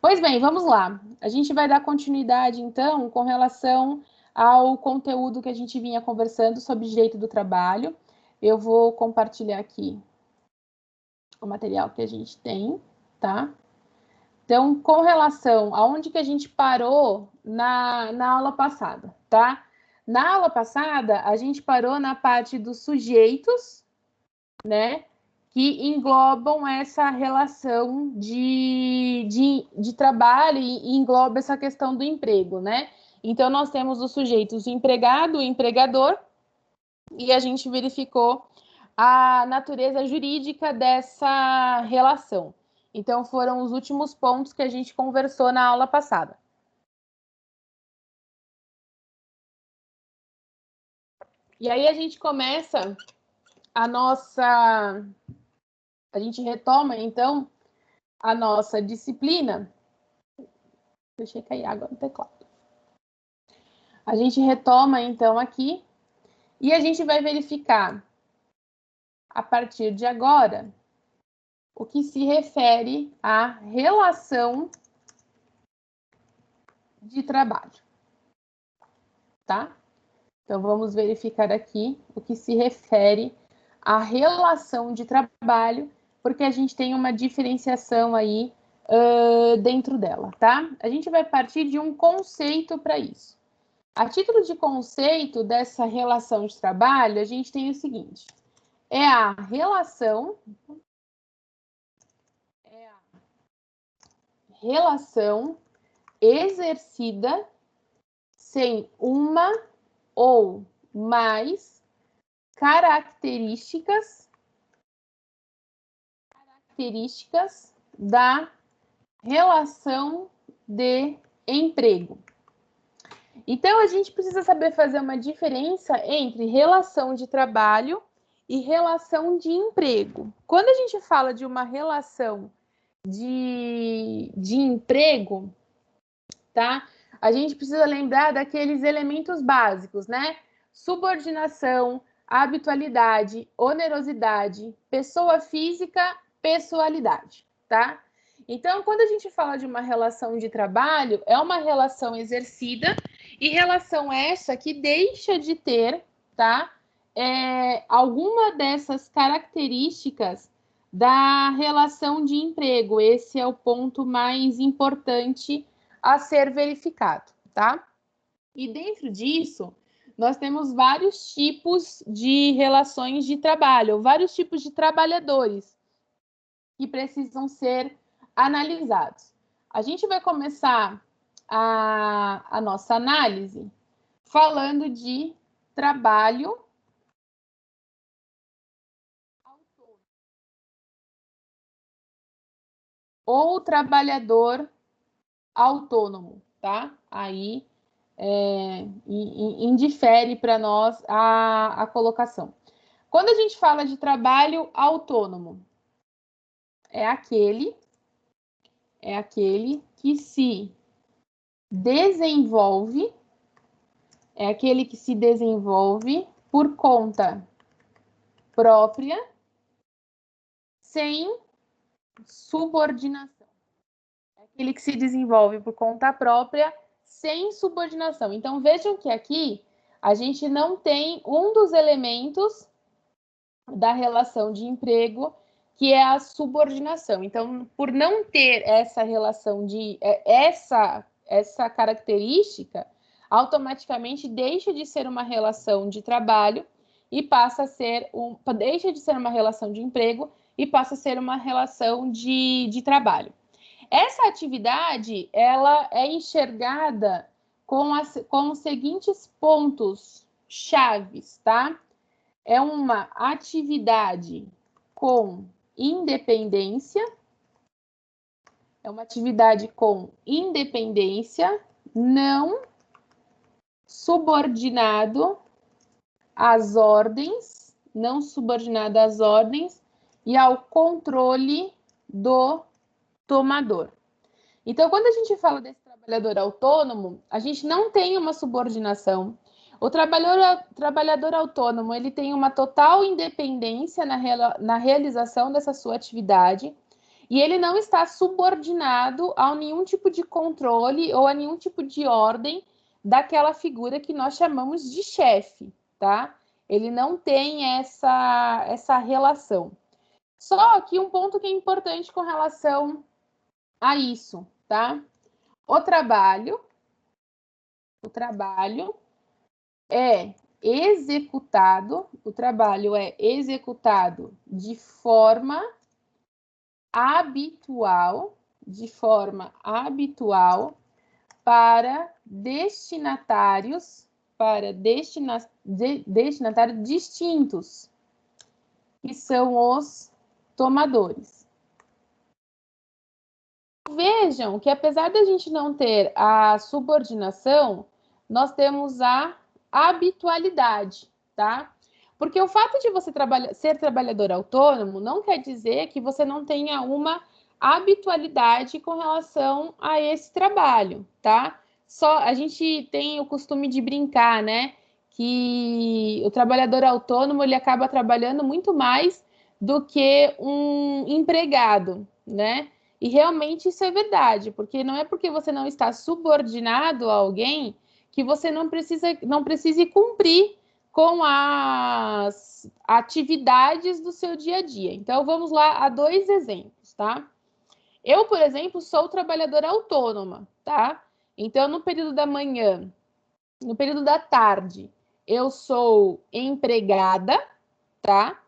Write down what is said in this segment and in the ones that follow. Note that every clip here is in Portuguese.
Pois bem, vamos lá. A gente vai dar continuidade, então, com relação ao conteúdo que a gente vinha conversando sobre direito do trabalho. Eu vou compartilhar aqui o material que a gente tem, tá? Então, com relação aonde que a gente parou na aula passada, tá? Na aula passada, a gente parou na parte dos sujeitos, né? Que englobam essa relação de trabalho e engloba essa questão do emprego, né? Então, nós temos os sujeitos, o empregado, o empregador, e a gente verificou a natureza jurídica dessa relação. Então, foram os últimos pontos que a gente conversou na aula passada. E aí a gente começa a nossa... A gente retoma, então, a nossa disciplina. Deixei cair água no teclado. A gente retoma, então, aqui e a gente vai verificar, a partir de agora, o que se refere à relação de trabalho, tá? Então, vamos verificar aqui o que se refere à relação de trabalho, porque a gente tem uma diferenciação aí dentro dela, tá? A gente vai partir de um conceito para isso. A título de conceito dessa relação de trabalho, a gente tem o seguinte: é a relação exercida sem uma ou mais características da relação de emprego. Então, a gente precisa saber fazer uma diferença entre relação de trabalho e relação de emprego. Quando a gente fala de uma relação de emprego, tá? A gente precisa lembrar daqueles elementos básicos, né? Subordinação, habitualidade, onerosidade, pessoa física, pessoalidade, tá? Então, quando a gente fala de uma relação de trabalho, é uma relação exercida e relação essa que deixa de ter, tá? Alguma dessas características da relação de emprego. Esse é o ponto mais importante a ser verificado, tá? E dentro disso, nós temos vários tipos de relações de trabalho, vários tipos de trabalhadores que precisam ser analisados. A gente vai começar a nossa análise falando de trabalho ou trabalhador autônomo, tá? Aí indifere para nós a colocação. Quando a gente fala de trabalho autônomo, é aquele que se desenvolve, por conta própria, sem subordinação. É aquele que se desenvolve por conta própria, sem subordinação. Então, vejam que aqui a gente não tem um dos elementos da relação de emprego, que é a subordinação. Então, por não ter essa relação de essa característica, automaticamente deixa de ser uma relação de trabalho e passa a ser deixa de ser uma relação de emprego e passa a ser uma relação de trabalho. Essa atividade, ela é enxergada com os seguintes pontos chaves, tá? É uma atividade com independência, não subordinado às ordens, e ao controle do tomador. Então, quando a gente fala desse trabalhador autônomo, a gente não tem uma subordinação. O trabalhador autônomo, ele tem uma total independência na realização dessa sua atividade e ele não está subordinado a nenhum tipo de controle ou a nenhum tipo de ordem daquela figura que nós chamamos de chefe, tá? Ele não tem essa relação. Só que um ponto que é importante com relação a isso, tá? O trabalho é executado, de forma habitual para destinatários distintos, que são os tomadores. Vejam que, apesar da gente não ter a subordinação, nós temos a habitualidade, tá? Porque o fato de você ser trabalhador autônomo não quer dizer que você não tenha uma habitualidade com relação a esse trabalho, tá? Só a gente tem o costume de brincar, né? Que o trabalhador autônomo ele acaba trabalhando muito mais do que um empregado, né? E realmente isso é verdade, porque não é porque você não está subordinado a alguém que você não precise cumprir com as atividades do seu dia a dia. Então, vamos lá a 2 exemplos, tá? Eu, por exemplo, sou trabalhadora autônoma, tá? Então, no período da manhã, no período da tarde, eu sou empregada, tá?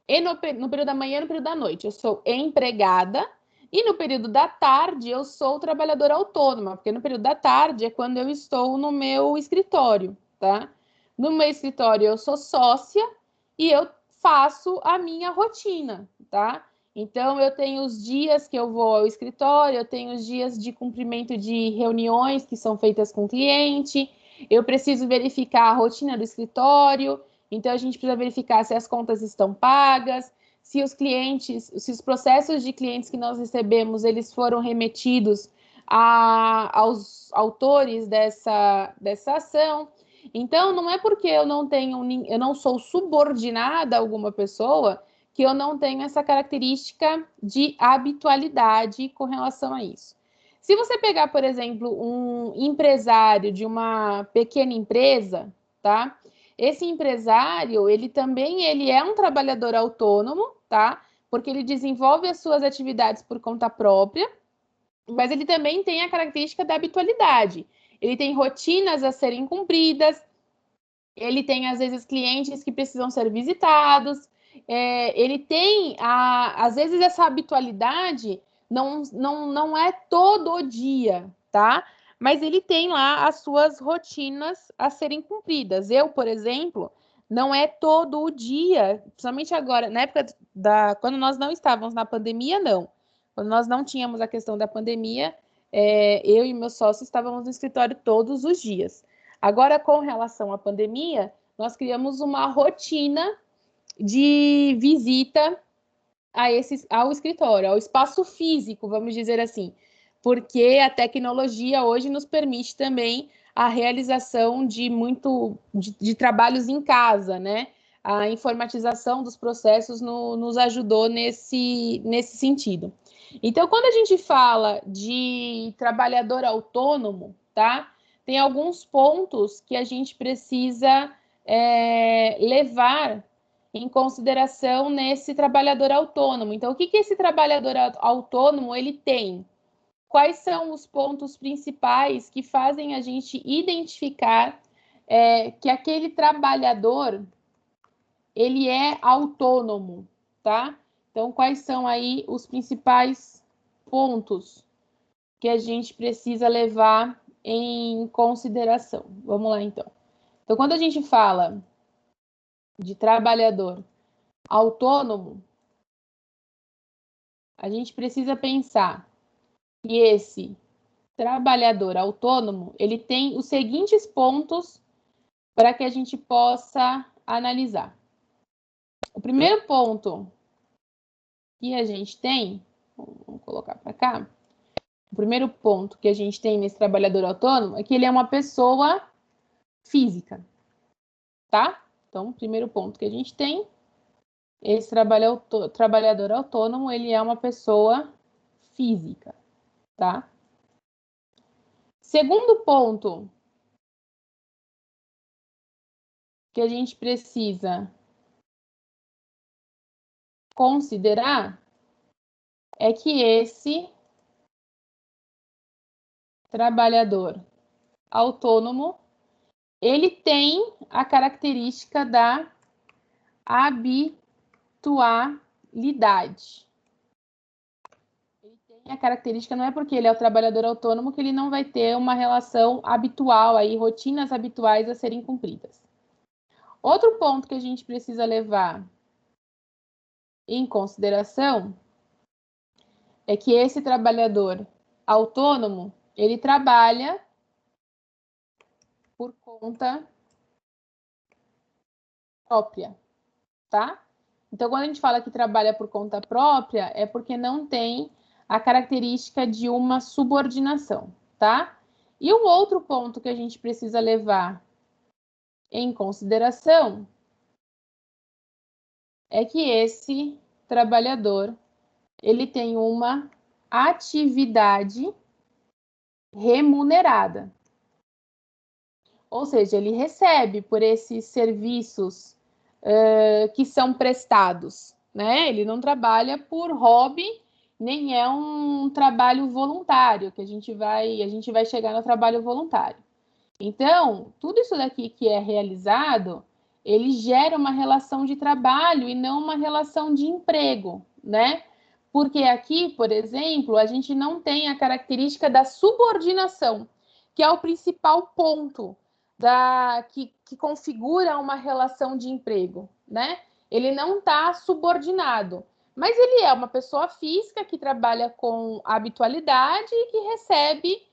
E no período da manhã e no período da noite, eu sou empregada. E no período da tarde, eu sou trabalhadora autônoma, porque no período da tarde é quando eu estou no meu escritório, tá? No meu escritório, eu sou sócia e eu faço a minha rotina, tá? Então, eu tenho os dias que eu vou ao escritório, eu tenho os dias de cumprimento de reuniões que são feitas com o cliente, eu preciso verificar a rotina do escritório, então a gente precisa verificar se as contas estão pagas, se os processos de clientes que nós recebemos, eles foram remetidos aos autores dessa ação. Então, não é porque eu não sou subordinada a alguma pessoa que eu não tenho essa característica de habitualidade com relação a isso. Se você pegar, por exemplo, um empresário de uma pequena empresa, tá? Esse empresário, ele é um trabalhador autônomo, tá? Porque ele desenvolve as suas atividades por conta própria, mas ele também tem a característica da habitualidade. Ele tem rotinas a serem cumpridas, ele tem, às vezes, clientes que precisam ser visitados, ele tem, às vezes, essa habitualidade não é todo dia, tá? Mas ele tem lá as suas rotinas a serem cumpridas. Eu, por exemplo, não é todo o dia, principalmente agora, na época quando nós não estávamos na pandemia, não. Quando nós não tínhamos a questão da pandemia, eu e meu sócio estávamos no escritório todos os dias. Agora, com relação à pandemia, nós criamos uma rotina de visita ao escritório, ao espaço físico, vamos dizer assim, porque a tecnologia hoje nos permite também a realização de trabalhos em casa, né? A informatização dos processos nos ajudou nesse sentido. Então, quando a gente fala de trabalhador autônomo, tá? Tem alguns pontos que a gente precisa levar em consideração nesse trabalhador autônomo. Então, o que esse trabalhador autônomo ele tem? Quais são os pontos principais que fazem a gente identificar que aquele trabalhador ele é autônomo, tá? Então, quais são aí os principais pontos que a gente precisa levar em consideração? Vamos lá, então. Então, quando a gente fala de trabalhador autônomo, a gente precisa pensar que esse trabalhador autônomo, ele tem os seguintes pontos para que a gente possa analisar. O primeiro ponto que a gente tem, vamos colocar para cá, o primeiro ponto que a gente tem nesse trabalhador autônomo é que ele é uma pessoa física, tá? Então, o primeiro ponto que a gente tem, esse trabalhador autônomo, ele é uma pessoa física, tá? Segundo ponto que a gente precisa considerar é que esse trabalhador autônomo, ele tem a característica da habitualidade. Ele tem a característica, não é porque ele é o trabalhador autônomo que ele não vai ter uma relação habitual aí, rotinas habituais a serem cumpridas. Outro ponto que a gente precisa levar em consideração é que esse trabalhador autônomo, ele trabalha por conta própria, tá? Então, quando a gente fala que trabalha por conta própria, é porque não tem a característica de uma subordinação, tá? E um outro ponto que a gente precisa levar em consideração é que esse trabalhador, ele tem uma atividade remunerada. Ou seja, ele recebe por esses serviços que são prestados, né? Ele não trabalha por hobby, nem é um trabalho voluntário, que a gente vai chegar no trabalho voluntário. Então, tudo isso daqui que é realizado, ele gera uma relação de trabalho e não uma relação de emprego, né? Porque aqui, por exemplo, a gente não tem a característica da subordinação, que é o principal ponto que configura uma relação de emprego, né? Ele não está subordinado, mas ele é uma pessoa física que trabalha com habitualidade e que recebe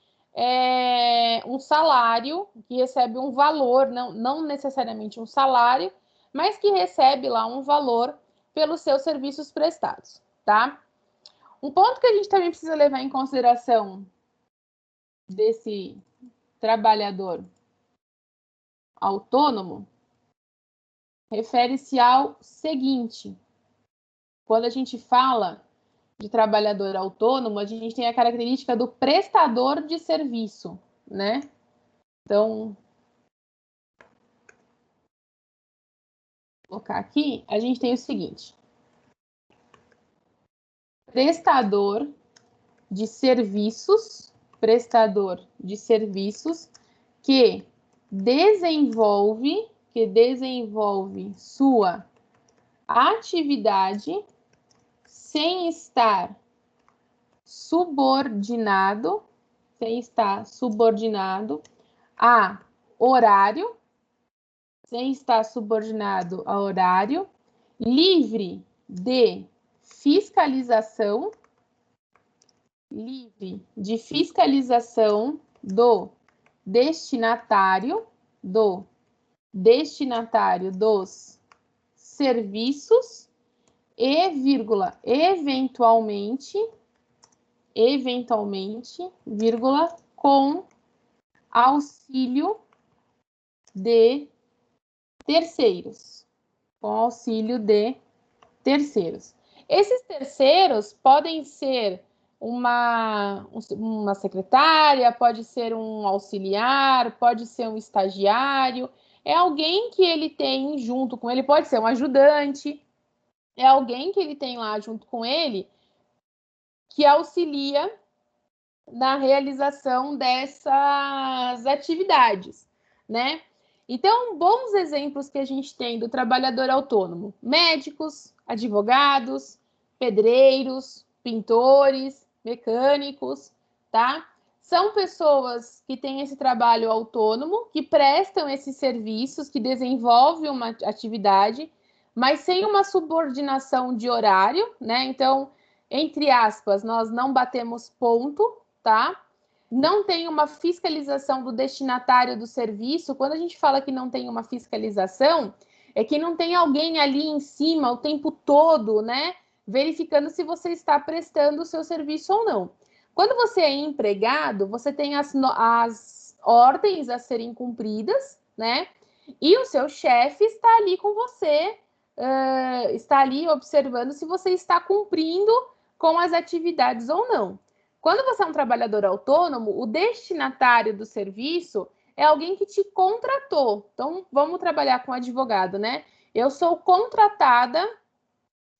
um salário, que recebe um valor, não necessariamente um salário, mas que recebe lá um valor pelos seus serviços prestados, tá? Um ponto que a gente também precisa levar em consideração desse trabalhador autônomo refere-se ao seguinte: quando a gente fala de trabalhador autônomo, a gente tem a característica do prestador de serviço, né? Então, vou colocar aqui, a gente tem o seguinte: prestador de serviços que desenvolve sua atividade sem estar subordinado a horário, livre de fiscalização do destinatário dos serviços e, eventualmente, com auxílio de terceiros. Esses terceiros podem ser uma secretária, pode ser um auxiliar, pode ser um estagiário, é alguém que ele tem junto com ele, pode ser um ajudante, é alguém que ele tem lá junto com ele que auxilia na realização dessas atividades, né? Então, bons exemplos que a gente tem do trabalhador autônomo: médicos, advogados, pedreiros, pintores, mecânicos, tá? São pessoas que têm esse trabalho autônomo, que prestam esses serviços, que desenvolvem uma atividade, mas sem uma subordinação de horário, né? Então, entre aspas, nós não batemos ponto, tá? Não tem uma fiscalização do destinatário do serviço. Quando a gente fala que não tem uma fiscalização, é que não tem alguém ali em cima o tempo todo, né? Verificando se você está prestando o seu serviço ou não. Quando você é empregado, você tem as ordens a serem cumpridas, né? E o seu chefe está ali com você, está ali observando se você está cumprindo com as atividades ou não. Quando você é um trabalhador autônomo, o destinatário do serviço é alguém que te contratou. Então, vamos trabalhar com advogado, né? Eu sou contratada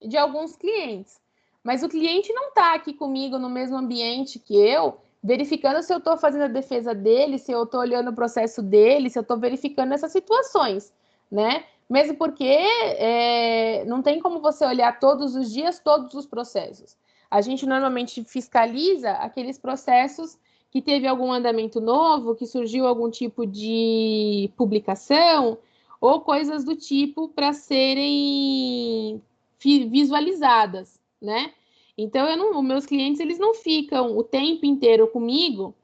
de alguns clientes, mas o cliente não está aqui comigo no mesmo ambiente que eu, verificando se eu estou fazendo a defesa dele, se eu estou olhando o processo dele, se eu estou verificando essas situações, né? Mesmo porque não tem como você olhar todos os dias todos os processos. A gente normalmente fiscaliza aqueles processos que teve algum andamento novo, que surgiu algum tipo de publicação ou coisas do tipo para serem visualizadas, né? Então, os meus clientes eles não ficam o tempo inteiro comigo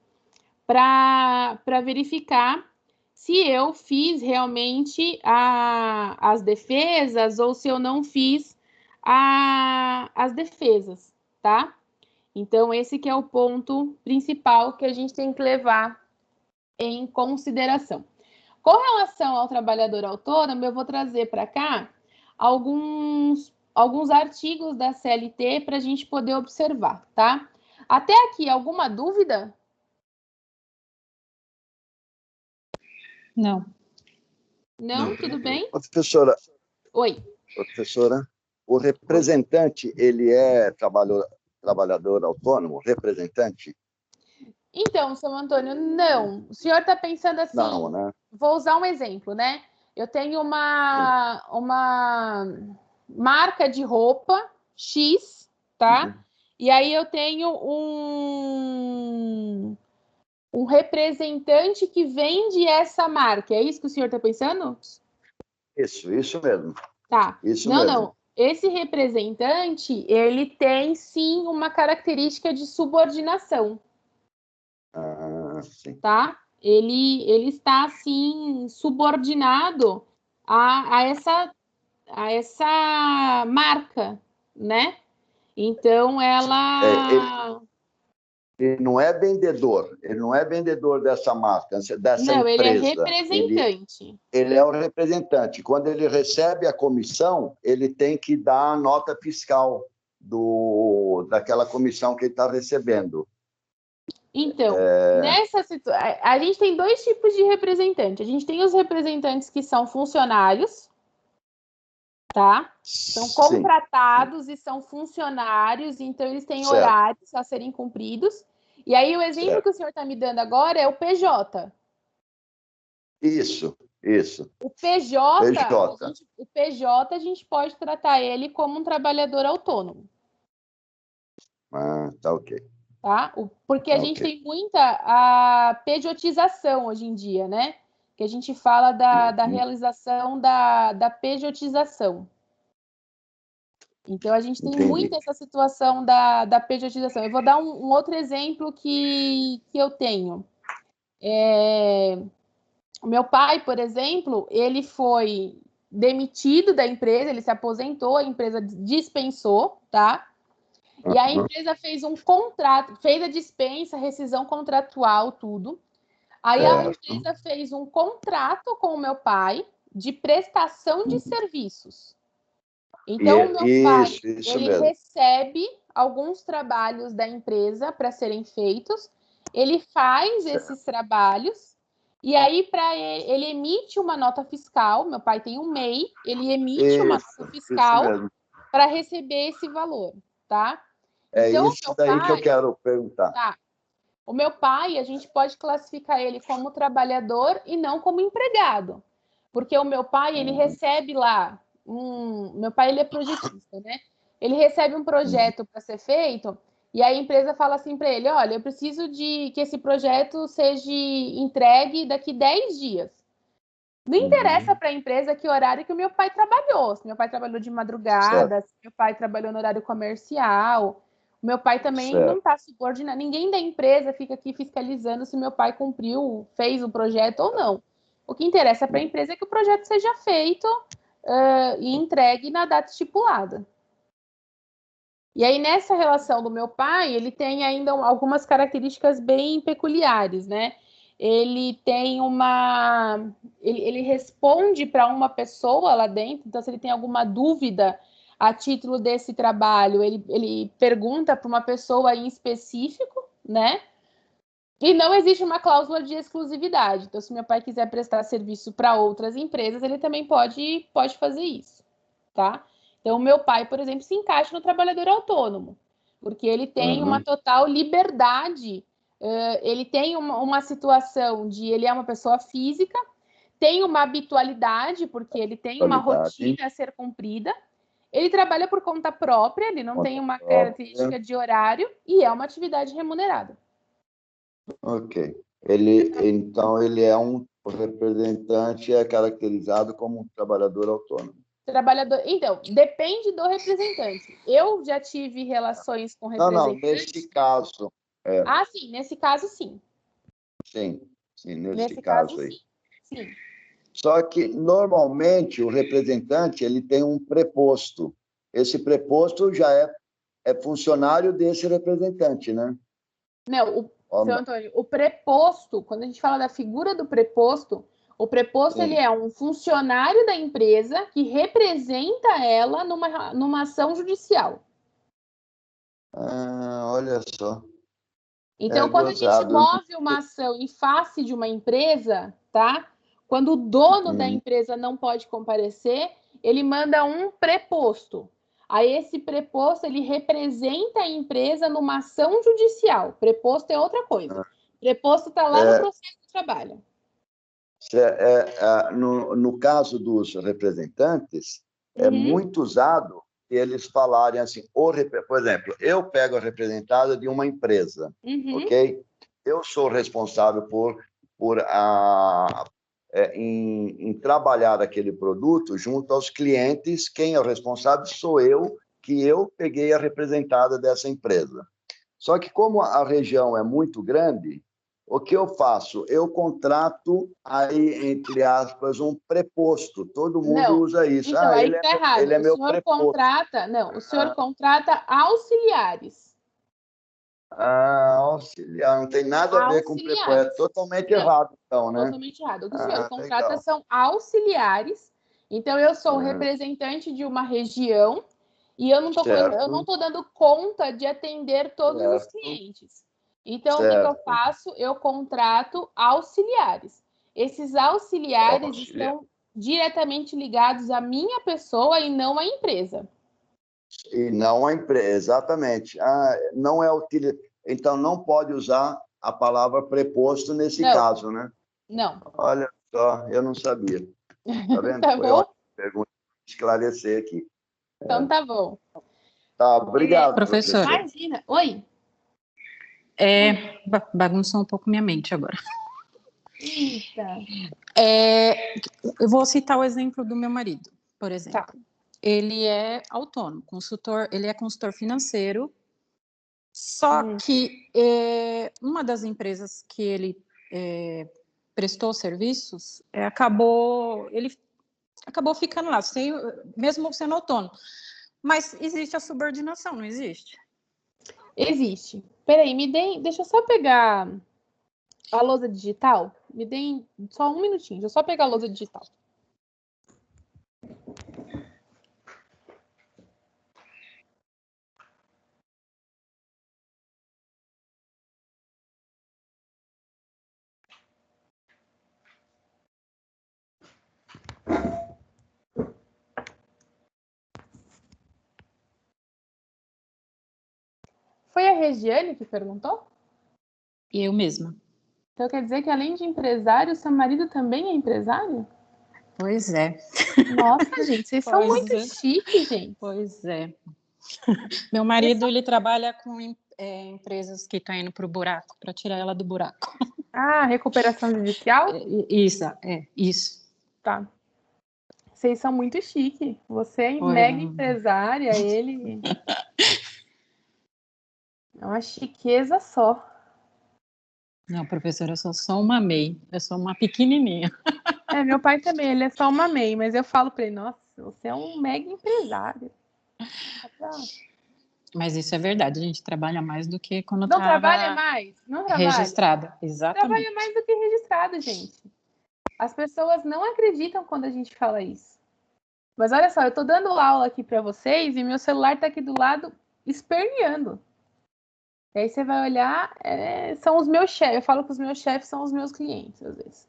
para verificar se eu fiz realmente as defesas ou se eu não fiz as defesas, tá? Então, esse que é o ponto principal que a gente tem que levar em consideração. Com relação ao trabalhador autônomo, eu vou trazer para cá alguns artigos da CLT para a gente poder observar, tá? Até aqui, alguma dúvida? Não. Não? Tudo bem? Professora, Oi. professora, o representante, ele é trabalhador autônomo? Representante? Então, seu Antônio, não. O senhor está pensando assim, Não, né? vou usar um exemplo, né? Eu tenho uma marca de roupa X, tá? Uhum. E aí eu tenho um representante que vende essa marca. É isso que o senhor está pensando? Isso mesmo. Tá. Isso Não, mesmo. não. Esse representante, ele tem sim uma característica de subordinação, Sim. tá? Ele está assim subordinado a essa marca, né? Então ela Ele não é vendedor, dessa marca, dessa não, ele é empresa. representante. Ele é o representante. Quando ele recebe a comissão, ele tem que dar a nota fiscal daquela comissão que ele está recebendo. Então, nessa situação, a gente tem dois tipos de representante. A gente tem os representantes que são funcionários, tá? São contratados e são funcionários, então eles têm horários a serem cumpridos. E aí, o exemplo que o senhor está me dando agora é o PJ. Isso. O PJ, a gente pode tratar ele como um trabalhador autônomo. Tá ok. Tá? Porque a gente tem muita a pejotização hoje em dia, né? Que a gente fala da realização da pejotização. Então, a gente tem muito essa situação da pejotização. Eu vou dar um outro exemplo que eu tenho. O meu pai, por exemplo, ele foi demitido da empresa, ele se aposentou, a empresa dispensou, tá? E a empresa fez um contrato, fez a dispensa, rescisão contratual, tudo. Aí a empresa fez um contrato com o meu pai de prestação de serviços. Então, o meu pai, ele recebe alguns trabalhos da empresa para serem feitos, ele faz esses trabalhos, e aí ele emite uma nota fiscal, meu pai tem um MEI, ele emite uma nota fiscal para receber esse valor, tá? Então, isso daí que eu quero perguntar. Tá. O meu pai, a gente pode classificar ele como trabalhador e não como empregado. Porque o meu pai, ele recebe lá meu pai, ele é projetista, né? Ele recebe um projeto para ser feito e a empresa fala assim para ele, olha, eu preciso de que esse projeto seja entregue daqui 10 dias. Não interessa para a empresa que horário que o meu pai trabalhou. Se meu pai trabalhou de madrugada, se meu pai trabalhou no horário comercial. O meu pai também não está subordinado. Ninguém da empresa fica aqui fiscalizando se meu pai cumpriu, fez o projeto ou não. O que interessa para a empresa é que o projeto seja feito e entregue na data estipulada. E aí, nessa relação do meu pai, ele tem ainda algumas características bem peculiares, né? Ele tem ele responde para uma pessoa lá dentro, então se ele tem alguma dúvida a título desse trabalho, ele pergunta para uma pessoa em específico, né? E não existe uma cláusula de exclusividade. Então, se meu pai quiser prestar serviço para outras empresas, ele também pode fazer isso, tá? Então, o meu pai, por exemplo, se encaixa no trabalhador autônomo, porque ele tem uma total liberdade. Ele tem uma situação de ele é uma pessoa física, tem uma habitualidade, porque ele tem uma rotina a ser cumprida. Ele trabalha por conta própria, ele não tem uma característica de horário e é uma atividade remunerada. Ok. Então, ele é um representante, é caracterizado como um trabalhador autônomo. Trabalhador. Então, depende do representante. Eu já tive relações com representantes. Não, nesse caso. Ah, sim, nesse caso, sim. Sim, Nesse caso aí. Sim. Só que, normalmente, o representante ele tem um preposto. Esse preposto já é funcionário desse representante, né? Não, seu Antônio, o preposto, quando a gente fala da figura do preposto, o preposto ele é um funcionário da empresa que representa ela numa ação judicial. Olha só. Então, quando a gente move uma ação em face de uma empresa, tá? Quando o dono da empresa não pode comparecer, ele manda um preposto. Aí esse preposto ele representa a empresa numa ação judicial. Preposto é outra coisa. Preposto está lá no processo de trabalho. No caso dos representantes, é muito usado eles falarem assim, por exemplo, eu pego a representada de uma empresa, ok? Eu sou responsável em trabalhar aquele produto junto aos clientes. Quem é o responsável sou eu, que eu peguei a representada dessa empresa. Só que como a região é muito grande, o que eu faço? Eu contrato aí, entre aspas, um preposto. Todo mundo usa isso. Então, aí está errado. Ele é meu senhor preposto. o senhor contrata auxiliares. Auxiliar, não tem nada a ver com preposto. É totalmente errado, então, né? Totalmente errado. O que o senhor contrata são auxiliares. Então, eu sou representante de uma região e eu não estou dando conta de atender todos os clientes. Então, o que eu faço? Eu contrato auxiliares. Esses auxiliares estão diretamente ligados à minha pessoa e não à empresa. E não a empresa, exatamente. Não é Então, não pode usar a palavra preposto nesse caso, né? Não. Olha só, eu não sabia. Tá vendo? Tá Foi bom? ótimo pergunta, esclarecer aqui. Então, tá bom. Tá, obrigado, professor. Imagina. Oi. Bagunçou um pouco minha mente agora. Eita. Eu vou citar o exemplo do meu marido, por exemplo. Tá. Ele é autônomo, ele é consultor financeiro, só que uma das empresas que ele prestou serviços, ele acabou ficando lá, mesmo sendo autônomo. Mas existe a subordinação, não existe? Existe. Peraí, deixa eu só pegar a lousa digital. Me deem só um minutinho, deixa eu só pegar a lousa digital. Foi a Regiane que perguntou? Eu mesma. Então quer dizer que além de empresário, seu marido também é empresário? Pois é. Nossa, gente, vocês são muito chiques, gente. Pois é. Meu marido, ele trabalha com empresas que estão indo para o buraco, para tirar ela do buraco. Recuperação judicial? Isso. Tá. Vocês são muito chiques. Você é mega empresária, ele... É uma chiqueza só. Não, professora, eu sou só uma MEI. Eu sou uma pequenininha. Meu pai também, ele é só uma MEI, mas eu falo para ele, nossa, você é um mega empresário. Mas isso é verdade, a gente trabalha mais do que quando não trabalha mais? Não trabalha? Registrada, exatamente. Trabalha mais do que registrado, gente. As pessoas não acreditam quando a gente fala isso. Mas olha só, eu estou dando aula aqui para vocês e meu celular está aqui do lado esperneando. E aí você vai olhar, são os meus chefes. Eu falo que os meus chefes são os meus clientes, às vezes.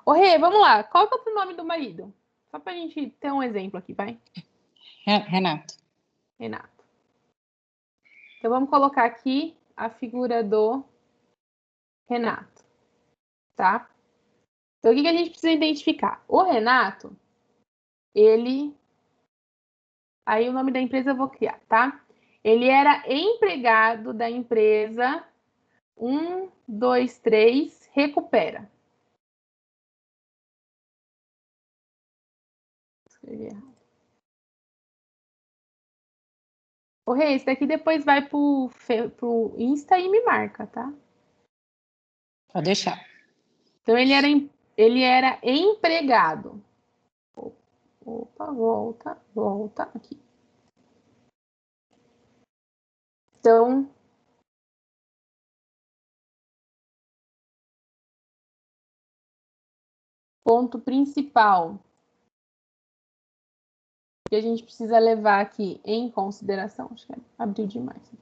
Ô, Rê, vamos lá. Qual que é o nome do marido? Só para a gente ter um exemplo aqui, vai? Renato. Renato. Então, vamos colocar aqui a figura do Renato, tá? Então, o que a gente precisa identificar? O Renato, ele... Aí, o nome da empresa eu vou criar, tá? Ele era empregado da empresa 1, 2, 3, recupera. Escrevi errado. Ô, Rê, esse daqui depois vai pro Insta e me marca, tá? Pode deixar. Então, ele era empregado. Opa, volta aqui. Então, ponto principal que a gente precisa levar aqui em consideração. Acho que abriu demais.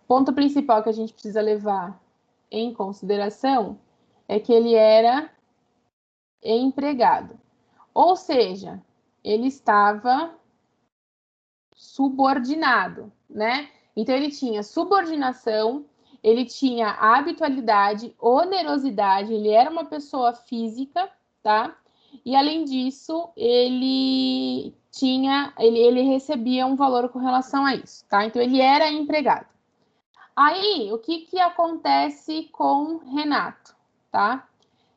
Ponto principal que a gente precisa levar em consideração é que ele era empregado. Ou seja, ele estava subordinado, né? Então, ele tinha subordinação, ele tinha habitualidade, onerosidade, ele era uma pessoa física, tá? E, além disso, ele recebia um valor com relação a isso, tá? Então, ele era empregado. Aí, o que acontece com Renato, tá?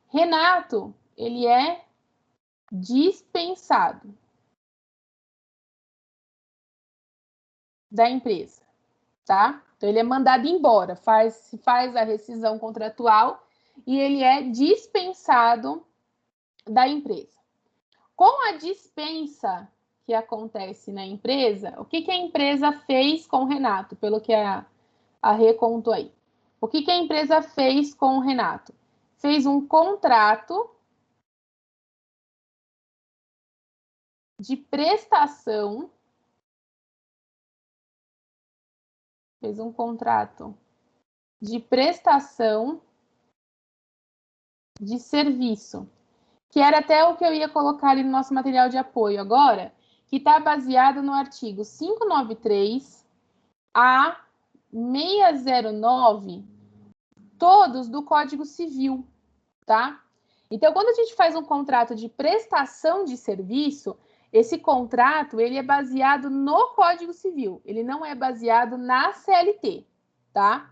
Renato, ele é dispensado da empresa, tá? Então, ele é mandado embora, faz a rescisão contratual e ele é dispensado da empresa. Com a dispensa que acontece na empresa, o que a empresa fez com o Renato, pelo que a Rê contou aí? O que a empresa fez com o Renato? Fez um contrato de prestação. Fez um contrato de prestação de serviço, que era até o que eu ia colocar ali no nosso material de apoio agora, que está baseado no artigo 593 a 609, todos do Código Civil, tá? Então, quando a gente faz um contrato de prestação de serviço, esse contrato, ele é baseado no Código Civil, ele não é baseado na CLT, tá?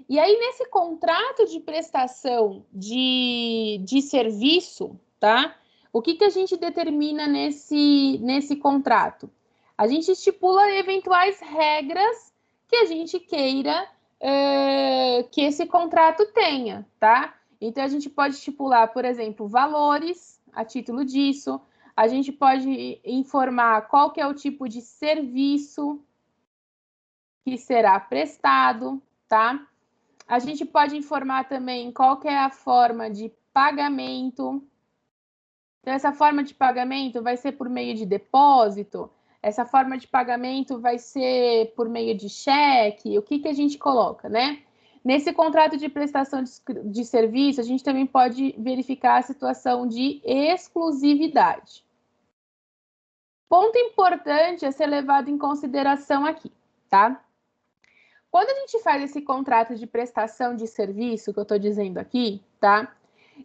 E aí, nesse contrato de prestação de serviço, tá? O que a gente determina nesse contrato? A gente estipula eventuais regras que a gente queira que esse contrato tenha, tá? Então, a gente pode estipular, por exemplo, valores a título disso. A gente pode informar qual que é o tipo de serviço que será prestado, tá? A gente pode informar também qual que é a forma de pagamento. Então, essa forma de pagamento vai ser por meio de depósito, essa forma de pagamento vai ser por meio de cheque, o que a gente coloca, né? Nesse contrato de prestação de serviço, a gente também pode verificar a situação de exclusividade. Ponto importante a ser levado em consideração aqui, tá? Quando a gente faz esse contrato de prestação de serviço, que eu estou dizendo aqui, tá?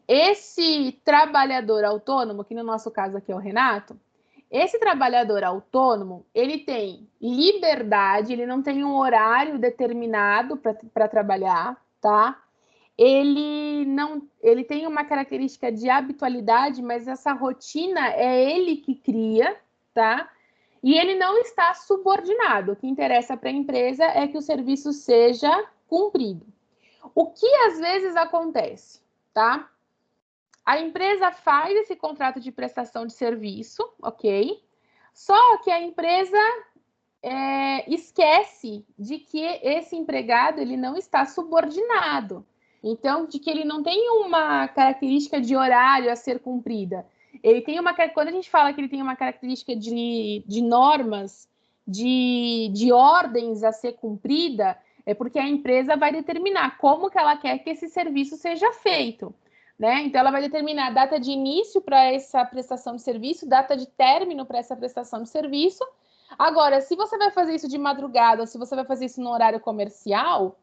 Esse trabalhador autônomo, que no nosso caso aqui é o Renato, esse trabalhador autônomo, ele tem liberdade, ele não tem um horário determinado para trabalhar, tá? Ele tem uma característica de habitualidade, mas essa rotina é ele que cria, tá? E ele não está subordinado. O que interessa para a empresa é que o serviço seja cumprido. O que às vezes acontece, tá? A empresa faz esse contrato de prestação de serviço, ok? Só que a empresa esquece de que esse empregado ele não está subordinado. Então, de que ele não tem uma característica de horário a ser cumprida. Ele tem quando a gente fala que ele tem uma característica de normas, de ordens a ser cumprida, é porque a empresa vai determinar como que ela quer que esse serviço seja feito, né? Então, ela vai determinar a data de início para essa prestação de serviço, data de término para essa prestação de serviço. Agora, se você vai fazer isso de madrugada, ou se você vai fazer isso no horário comercial,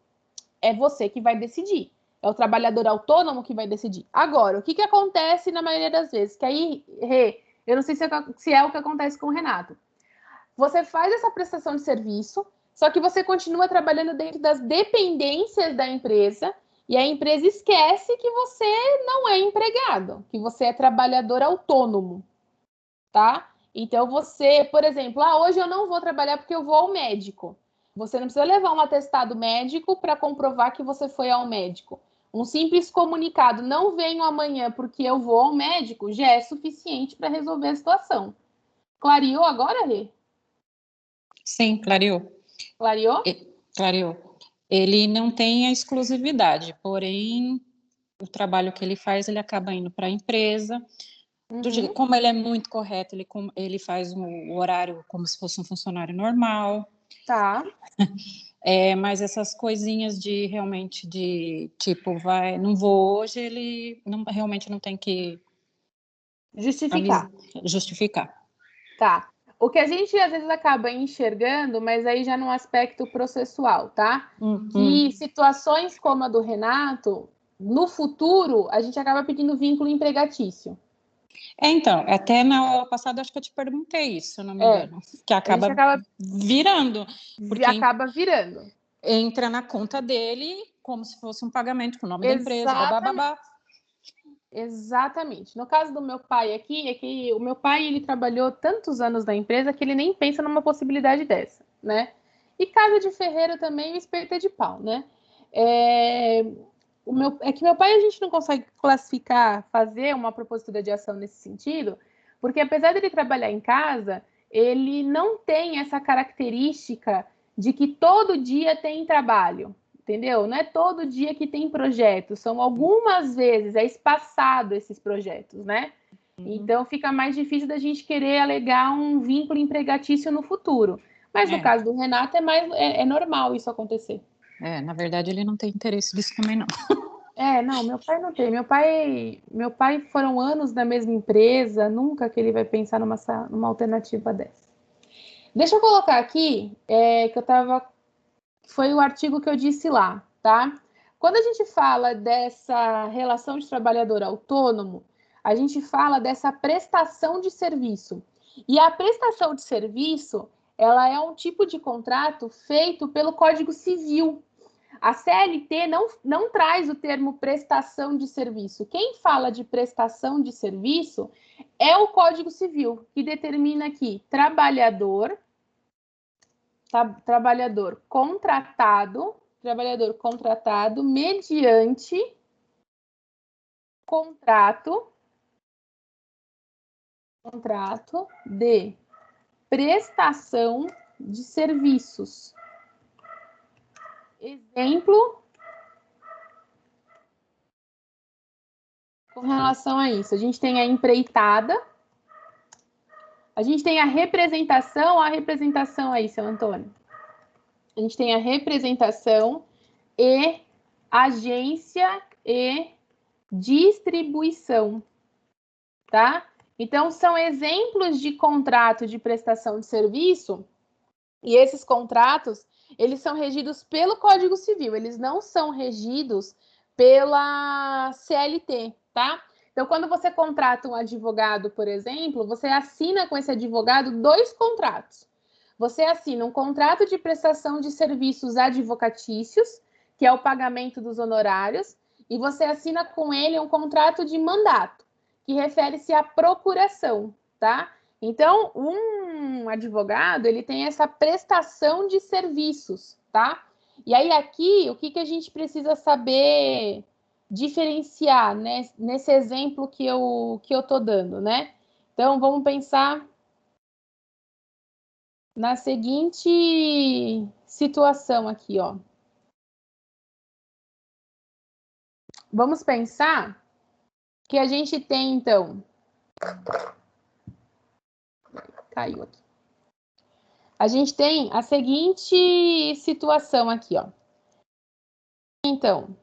é você que vai decidir. É o trabalhador autônomo que vai decidir. Agora, o que acontece na maioria das vezes? Que aí, eu não sei se é o que acontece com o Renato. Você faz essa prestação de serviço, só que você continua trabalhando dentro das dependências da empresa e a empresa esquece que você não é empregado, que você é trabalhador autônomo, tá? Então você, por exemplo, hoje eu não vou trabalhar porque eu vou ao médico. Você não precisa levar um atestado médico para comprovar que você foi ao médico. Um simples comunicado, não venho amanhã porque eu vou ao médico, já é suficiente para resolver a situação. Clareou agora, Rê? Sim, clareou. Clareou? Clareou. Ele não tem a exclusividade, porém, o trabalho que ele faz, ele acaba indo para a empresa. Como ele é muito correto, ele faz o horário como se fosse um funcionário normal. Tá. Mas essas coisinhas de realmente de tipo, não vou hoje, ele realmente não tem que justificar. Tá. O que a gente às vezes acaba enxergando, mas aí já no aspecto processual, tá? Que situações como a do Renato, no futuro, a gente acaba pedindo vínculo empregatício. Então, até na aula passada, acho que eu te perguntei isso, se eu não me engano. Que acaba virando. Porque acaba virando. Entra na conta dele como se fosse um pagamento com o nome da empresa, babá. Exatamente. No caso do meu pai aqui, é que o meu pai, ele trabalhou tantos anos na empresa que ele nem pensa numa possibilidade dessa, né? E casa de ferreiro também, o espeto é de pau, né? É que meu pai a gente não consegue classificar, fazer uma propositura de ação nesse sentido, porque apesar dele trabalhar em casa, ele não tem essa característica de que todo dia tem trabalho, entendeu? Não é todo dia que tem projeto, são algumas vezes, é espaçado esses projetos, né? Então fica mais difícil da gente querer alegar um vínculo empregatício no futuro. Mas no caso do Renato é normal isso acontecer. Na verdade, ele não tem interesse disso também, não. Não, meu pai não tem. Meu pai foram anos na mesma empresa, nunca que ele vai pensar numa alternativa dessa. Deixa eu colocar aqui foi o artigo que eu disse lá, tá? Quando a gente fala dessa relação de trabalhador autônomo, a gente fala dessa prestação de serviço. E a prestação de serviço, ela é um tipo de contrato feito pelo Código Civil. A CLT não traz o termo prestação de serviço. Quem fala de prestação de serviço é o Código Civil, que determina que trabalhador contratado mediante contrato de prestação de serviços. Exemplo com relação a isso. A gente tem a empreitada, a gente tem a representação aí, seu Antônio. A gente tem a representação e agência e distribuição, tá? Então, são exemplos de contrato de prestação de serviço, e esses contratos, eles são regidos pelo Código Civil, eles não são regidos pela CLT, tá? Então, quando você contrata um advogado, por exemplo, você assina com esse advogado 2 contratos. Você assina um contrato de prestação de serviços advocatícios, que é o pagamento dos honorários, e você assina com ele um contrato de mandato, que refere-se à procuração, tá? Então, um advogado, ele tem essa prestação de serviços, tá? E aí, aqui, o que a gente precisa saber diferenciar, né? Nesse exemplo que eu tô dando, né? Então, vamos pensar na seguinte situação aqui, ó. Vamos pensar que a gente tem, então, Caiu aqui. A gente tem a seguinte situação aqui, ó. Então,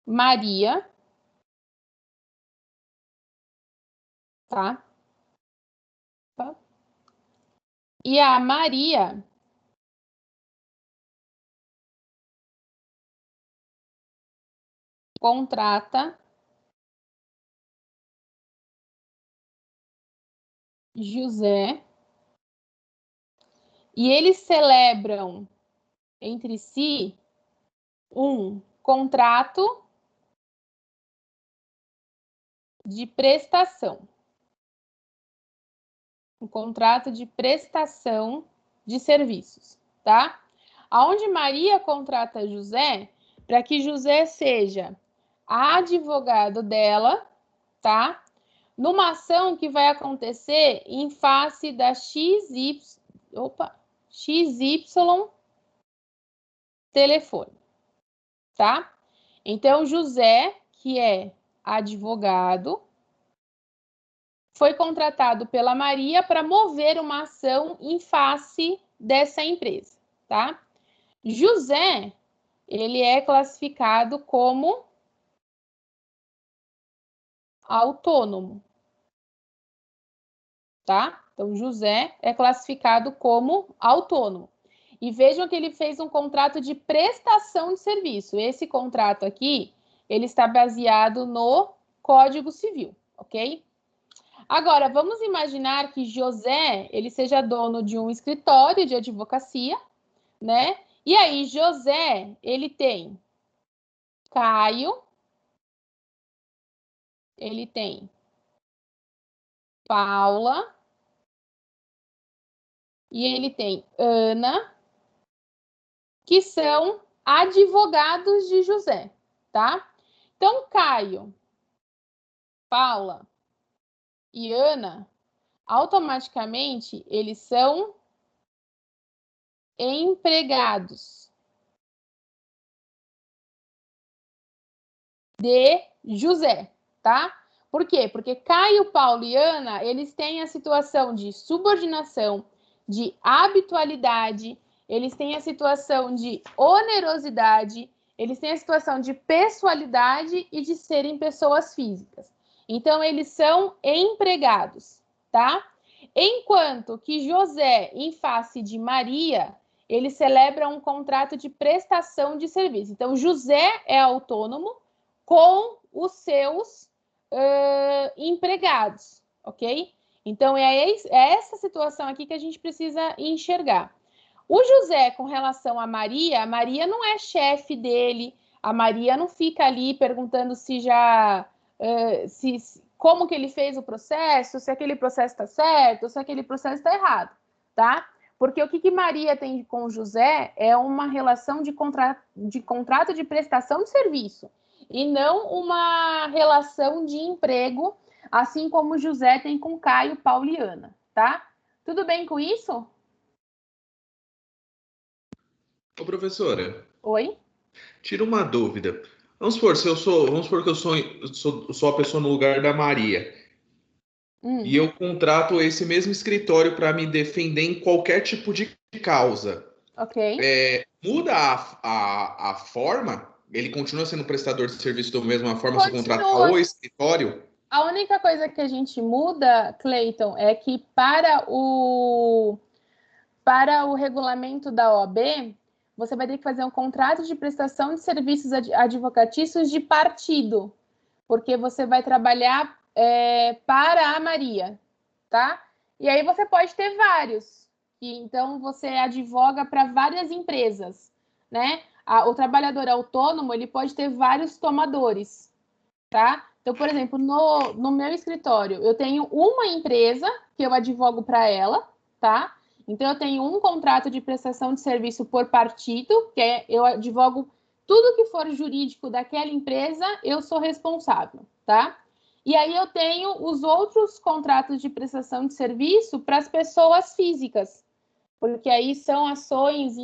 Maria, tá? E a Maria contrata José e eles celebram entre si um contrato de prestação. Um contrato de prestação de serviços, tá? Aonde Maria contrata José para que José seja advogado dela, tá? Numa ação que vai acontecer em face da XY telefone, tá? Então, José, que é advogado, foi contratado pela Maria para mover uma ação em face dessa empresa, tá? José, ele é classificado como autônomo, tá? Então, José é classificado como autônomo. E vejam que ele fez um contrato de prestação de serviço. Esse contrato aqui, ele está baseado no Código Civil, ok? Agora, vamos imaginar que José, ele seja dono de um escritório de advocacia, né? E aí, José, ele tem Caio, ele tem Paula e ele tem Ana, que são advogados de José, tá? Então, Caio, Paula e Ana, automaticamente, eles são empregados de José, tá? Por quê? Porque Caio, Paulo e Ana, eles têm a situação de subordinação, de habitualidade, eles têm a situação de onerosidade, eles têm a situação de pessoalidade e de serem pessoas físicas. Então, eles são empregados, tá? Enquanto que José, em face de Maria, ele celebra um contrato de prestação de serviço. Então, José é autônomo com os seus empregados, ok? Então, é essa situação aqui que a gente precisa enxergar. O José, com relação a Maria não é chefe dele, a Maria não fica ali perguntando se já... como que ele fez o processo, se aquele processo está certo, se aquele processo está errado, tá? Porque o que Maria tem com o José é uma relação de contrato de prestação de serviço e não uma relação de emprego, assim como o José tem com Caio, Paulo e Ana, tá? Tudo bem com isso? Ô, professora. Oi? Tira uma dúvida. Vamos supor que eu sou a pessoa no lugar da Maria. E eu contrato esse mesmo escritório para me defender em qualquer tipo de causa. Ok. Muda a forma? Ele continua sendo prestador de serviço da mesma forma se eu contratar o escritório? A única coisa que a gente muda, Cleiton, é que para o regulamento da OAB, você vai ter que fazer um contrato de prestação de serviços advocatícios de partido, porque você vai trabalhar para a Maria, tá? E aí você pode ter vários, e então você advoga para várias empresas, né? O trabalhador autônomo, ele pode ter vários tomadores, tá? Então, por exemplo, no meu escritório, eu tenho uma empresa que eu advogo para ela, tá? Então, eu tenho um contrato de prestação de serviço por partido, que eu advogo tudo que for jurídico daquela empresa, eu sou responsável, tá? E aí eu tenho os outros contratos de prestação de serviço para as pessoas físicas, porque aí são ações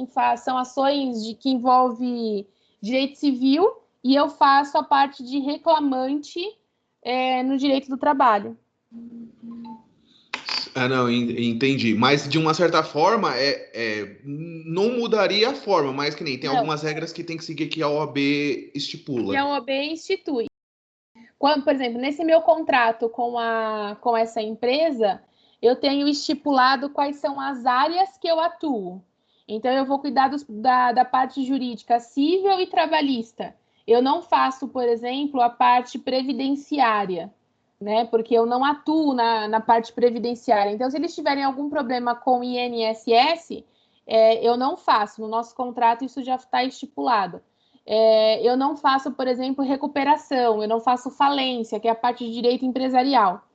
que envolve direito civil e eu faço a parte de reclamante no direito do trabalho. Ah, não, entendi. Mas de uma certa forma, não mudaria a forma, mas que nem tem algumas regras que tem que seguir que a OAB estipula. Que a OAB institui. Quando, por exemplo, nesse meu contrato com essa empresa, eu tenho estipulado quais são as áreas que eu atuo. Então, eu vou cuidar da parte jurídica civil e trabalhista. Eu não faço, por exemplo, a parte previdenciária, né? Porque eu não atuo na parte previdenciária. Então, se eles tiverem algum problema com o INSS, eu não faço. No nosso contrato, isso já está estipulado. Eu não faço, por exemplo, recuperação, eu não faço falência, que é a parte de direito empresarial.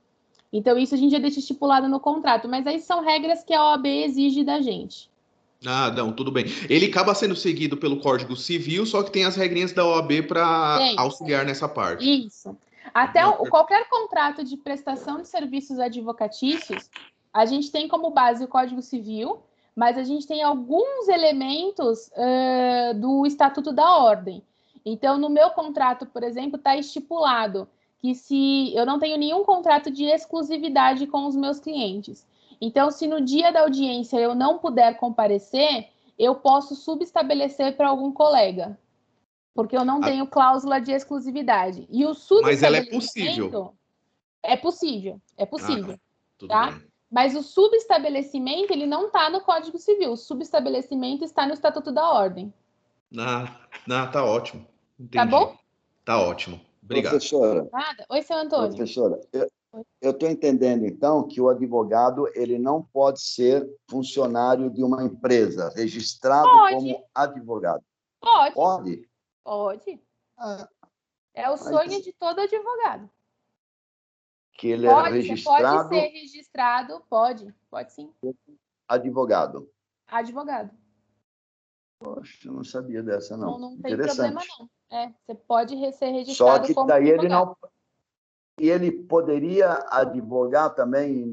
Então, isso a gente já deixa estipulado no contrato, mas aí são regras que a OAB exige da gente. Ah, não, tudo bem. Ele acaba sendo seguido pelo Código Civil, só que tem as regrinhas da OAB para auxiliar nessa parte. Isso. Até qualquer contrato de prestação de serviços advocatícios, a gente tem como base o Código Civil, mas a gente tem alguns elementos do Estatuto da Ordem. Então, no meu contrato, por exemplo, está estipulado que se eu não tenho nenhum contrato de exclusividade com os meus clientes. Então, se no dia da audiência eu não puder comparecer, eu posso subestabelecer para algum colega, porque eu não tenho cláusula de exclusividade. E o subestabelecimento... Mas ela é possível. É possível, é possível. Tudo tá? bem. Mas o subestabelecimento, ele não está no Código Civil. O subestabelecimento está no Estatuto da Ordem. Tá ótimo. Entendi. Tá bom? Tá ótimo. Obrigado. Professora. Nada. Oi, seu Antônio. Professora, eu estou entendendo, então, que o advogado ele não pode ser funcionário de uma empresa, registrado como advogado. Pode. Pode? Pode. Ah, é o sonho de todo advogado. Que ele pode, é registrado... Pode ser registrado, pode sim. Advogado. Advogado. Poxa, eu não sabia dessa, não. Não tem problema, não. Você pode ser registrado Só que como daí advogado. ele não... E ele poderia advogar também,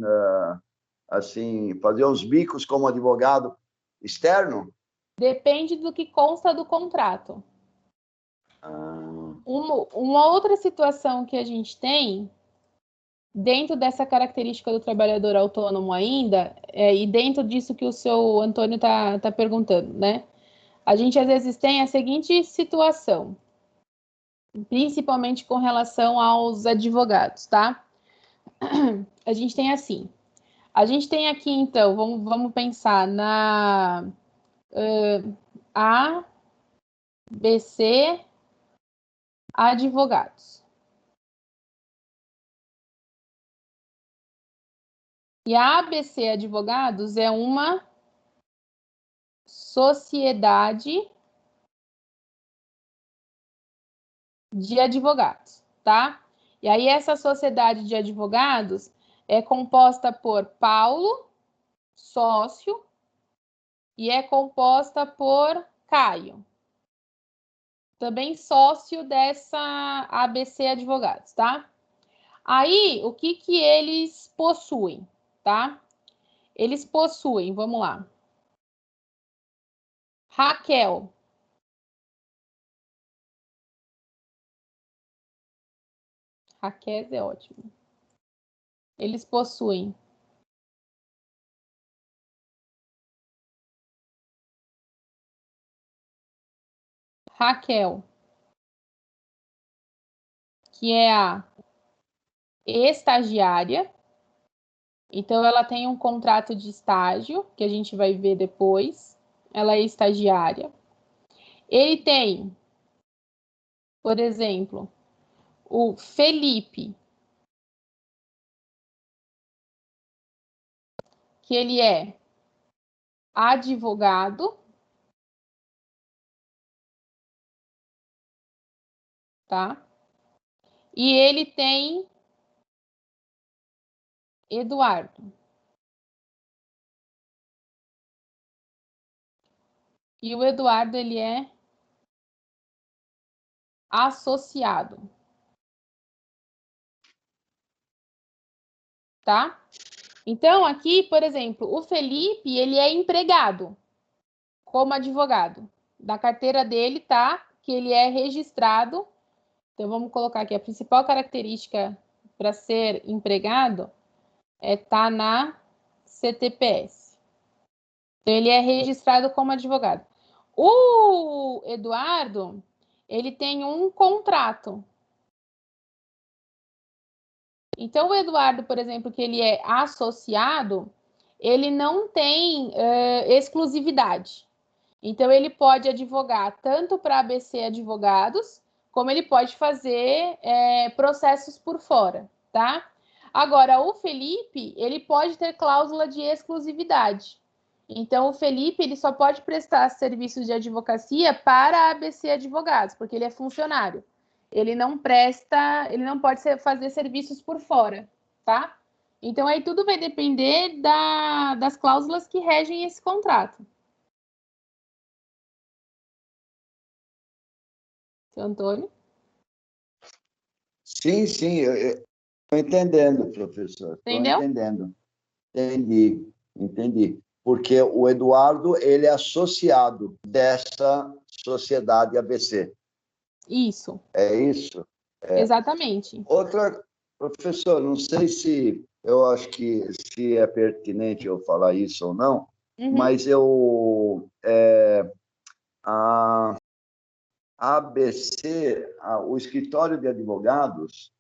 assim, fazer uns bicos como advogado externo? Depende do que consta do contrato. Uma outra situação que a gente tem, dentro dessa característica do trabalhador autônomo ainda, e dentro disso que o seu Antônio está perguntando, né? A gente, às vezes, tem a seguinte situação, principalmente com relação aos advogados, tá? A gente tem assim, a gente tem aqui, então, vamos pensar na ABC Advogados. E a ABC Advogados é uma sociedade de advogados, tá? E aí essa sociedade de advogados é composta por Paulo, sócio, e é composta por Caio, também sócio dessa ABC Advogados, tá? Aí, o que eles possuem, tá? Eles possuem, vamos lá. Raquel. Raquel é ótimo. Eles possuem Raquel, que é a estagiária. Então, ela tem um contrato de estágio, que a gente vai ver depois. Ela é estagiária. Ele tem, por exemplo, o Felipe, que ele é advogado, tá? E ele tem Eduardo. E o Eduardo, ele é associado. Tá? Então, aqui, por exemplo, o Felipe, ele é empregado como advogado. Da carteira dele tá que ele é registrado. Então, vamos colocar aqui, a principal característica para ser empregado é estar na CTPS. Então, ele é registrado como advogado. O Eduardo, ele tem um contrato. Então, o Eduardo, por exemplo, que ele é associado, ele não tem exclusividade. Então, ele pode advogar tanto para a ABC Advogados, como ele pode fazer processos por fora, tá? Agora, o Felipe, ele pode ter cláusula de exclusividade. Então, o Felipe, ele só pode prestar serviços de advocacia para a ABC Advogados, porque ele é funcionário. Ele não pode fazer serviços por fora, tá? Então, aí tudo vai depender das cláusulas que regem esse contrato. Seu Antônio? Sim, estou entendendo, professor. Estou Entendeu? entendendo. Entendi. Porque o Eduardo, ele é associado dessa sociedade ABC. Isso. É isso? Exatamente. Outra, professor, não sei se eu acho que se é pertinente eu falar isso ou não, mas a ABC, o escritório de advogados,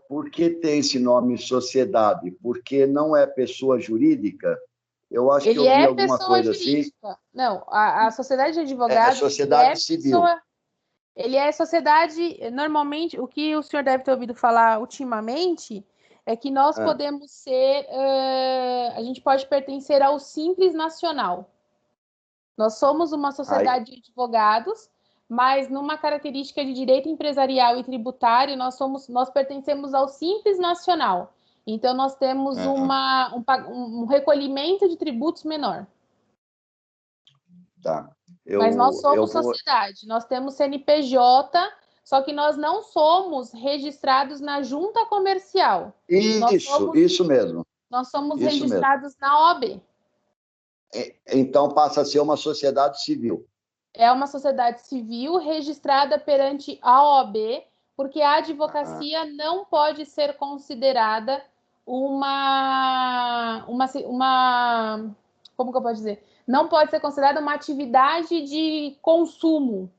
por que tem esse nome sociedade? Porque não é pessoa jurídica? Eu acho que eu vi alguma coisa jurídica. assim. Não, a sociedade de advogados... sociedade civil. Ele é sociedade... Normalmente, o que o senhor deve ter ouvido falar ultimamente é que nós podemos ser... a gente pode pertencer ao Simples Nacional. Nós somos uma sociedade de advogados, mas numa característica de direito empresarial e tributário, nós pertencemos ao Simples Nacional. Então, nós temos um recolhimento de tributos menor. Tá. Mas nós somos sociedade. Nós temos CNPJ, só que nós não somos registrados na junta comercial. Isso mesmo. Nós somos registrados na OAB. Então, passa a ser uma sociedade civil. É uma sociedade civil registrada perante a OAB, porque a advocacia não pode ser considerada como que eu posso dizer? Não pode ser considerada uma atividade de consumo.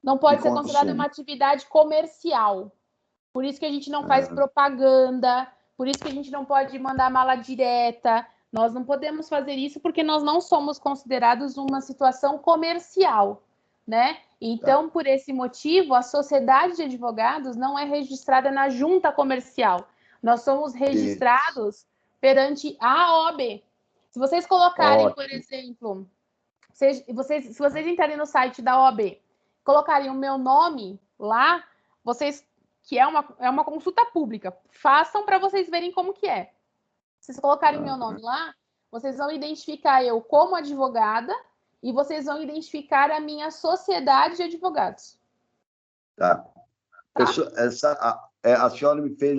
Não pode ser considerada uma atividade comercial. Por isso que a gente não faz propaganda, por isso que a gente não pode mandar mala direta. Nós não podemos fazer isso porque nós não somos considerados uma situação comercial, né? Então, por esse motivo, a sociedade de advogados não é registrada na junta comercial. Nós somos registrados perante a OAB. Se vocês colocarem, por exemplo, se vocês entrarem no site da OAB, colocarem o meu nome lá, que é uma consulta pública, façam para vocês verem como que é. Se vocês colocarem meu nome lá, vocês vão identificar eu como advogada e vocês vão identificar a minha sociedade de advogados. Tá. A senhora me fez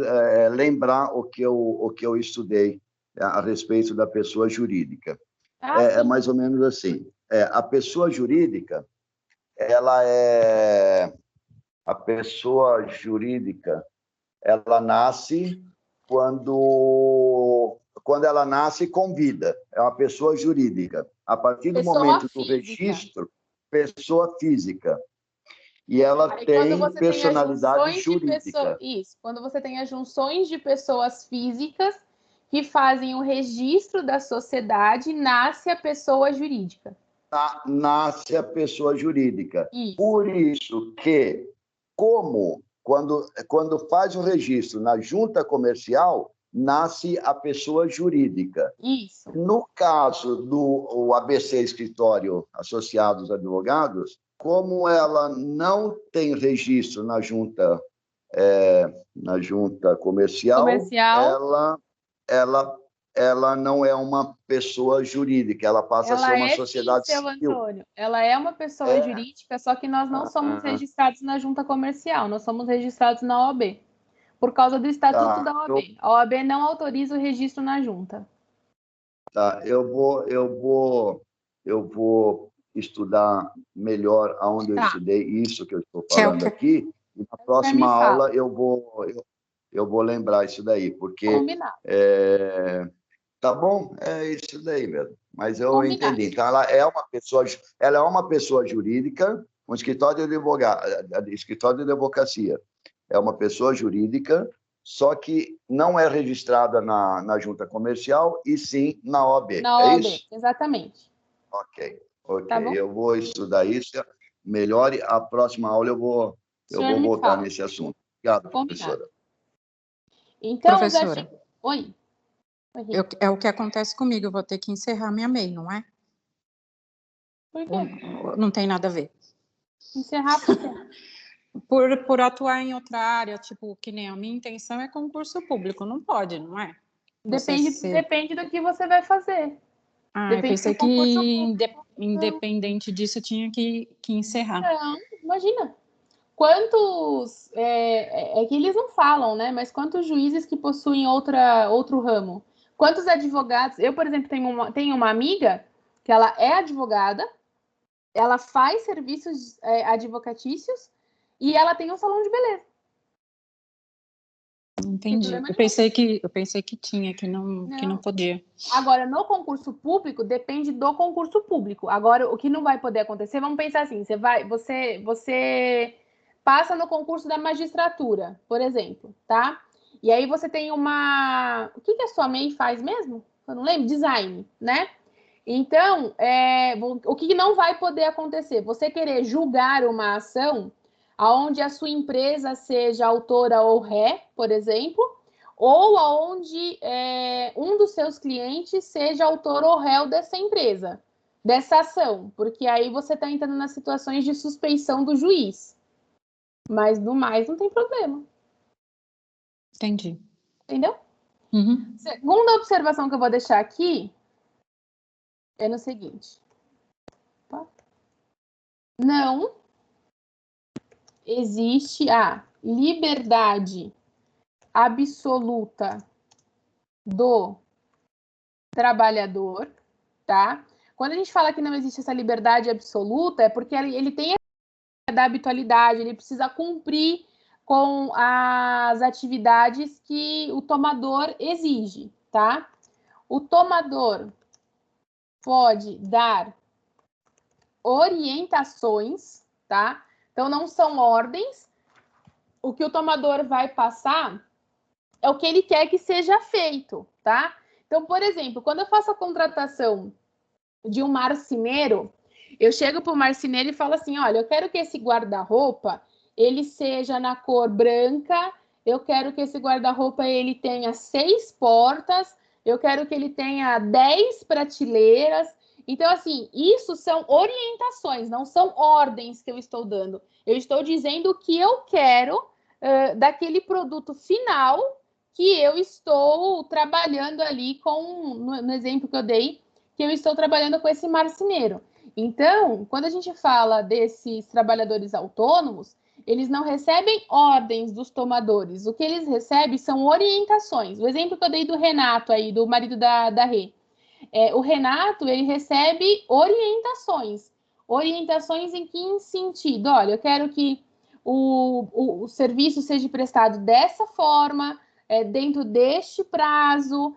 lembrar o que eu estudei a respeito da pessoa jurídica. É mais ou menos assim. A pessoa jurídica, ela nasce quando ela nasce com vida. É uma pessoa jurídica. A partir do momento do registro, pessoa física. E ela tem personalidade jurídica. Isso. Quando você tem as junções de pessoas físicas que fazem o registro da sociedade, nasce a pessoa jurídica. Nasce a pessoa jurídica. Isso. Por isso que, quando faz o registro na junta comercial, nasce a pessoa jurídica. Isso. No caso do ABC Escritório Associados Advogados, como ela não tem registro na junta comercial, ela não é uma pessoa jurídica, ela passa a ser uma sociedade civil. Antônio. Ela é uma pessoa jurídica, só que nós não somos registrados na junta comercial, nós somos registrados na OAB, por causa do estatuto da OAB. A OAB não autoriza o registro na junta. Tá, eu vou estudar melhor aonde eu estudei isso que eu estou Que é o falando que- aqui, e na próxima aula eu vou lembrar isso daí, porque Combinado. tá bom, é isso daí mesmo. Mas eu Combinado. entendi. Então, ela é uma pessoa jurídica, um escritório escritório de advocacia. É uma pessoa jurídica, só que não é registrada na junta comercial, e sim na OAB. Na é OAB, isso? exatamente. Ok. Tá bom? Eu vou estudar isso. Melhor, a próxima aula eu vou voltar nesse assunto. Obrigado, Combinado. professora. Então, Professora, Oi. é o que acontece comigo, eu vou ter que encerrar minha MEI, não é? Por quê? Não tem nada a ver. Encerrar por quê? Por atuar em outra área, tipo, que nem a minha intenção é concurso público, não pode, não é? Depende do que você vai fazer. Eu pensei que independente disso tinha que encerrar. Não, imagina. Quantos... É que eles não falam, né? Mas quantos juízes que possuem outro ramo? Quantos advogados... Eu, por exemplo, tenho uma amiga que ela é advogada, ela faz serviços advocatícios e ela tem um salão de beleza. Entendi. Eu pensei que tinha, que não podia. Agora, no concurso público, depende do concurso público. Agora, o que não vai poder acontecer, vamos pensar assim, você passa no concurso da magistratura, por exemplo, tá? E aí você tem uma... O que a sua MEI faz mesmo? Eu não lembro. Design, né? Então, o que não vai poder acontecer? Você querer julgar uma ação onde a sua empresa seja autora ou ré, por exemplo, ou aonde um dos seus clientes seja autor ou réu dessa empresa, dessa ação, porque aí você está entrando nas situações de suspeição do juiz. Mas, no mais, não tem problema. Entendi. Entendeu? Uhum. Segunda observação que eu vou deixar aqui é no seguinte. Tá? Não existe a liberdade absoluta do trabalhador, tá? Quando a gente fala que não existe essa liberdade absoluta, é porque ele tem da habitualidade, ele precisa cumprir com as atividades que o tomador exige, tá? O tomador pode dar orientações, tá? Então, não são ordens. O que o tomador vai passar é o que ele quer que seja feito, tá? Então, por exemplo, quando eu faço a contratação de um marceneiro, eu chego para o marceneiro e falo assim, olha, eu quero que esse guarda-roupa ele seja na cor branca, eu quero que esse guarda-roupa ele tenha 6 portas, eu quero que ele tenha 10 prateleiras. Então, assim, isso são orientações, não são ordens que eu estou dando. Eu estou dizendo o que eu quero daquele produto final que eu estou trabalhando ali no exemplo que eu dei, que eu estou trabalhando com esse marceneiro. Então, quando a gente fala desses trabalhadores autônomos, eles não recebem ordens dos tomadores. O que eles recebem são orientações. O exemplo que eu dei do Renato aí, do marido da Rê. O Renato, ele recebe orientações. Orientações em que sentido? Olha, eu quero que o serviço seja prestado dessa forma, dentro deste prazo.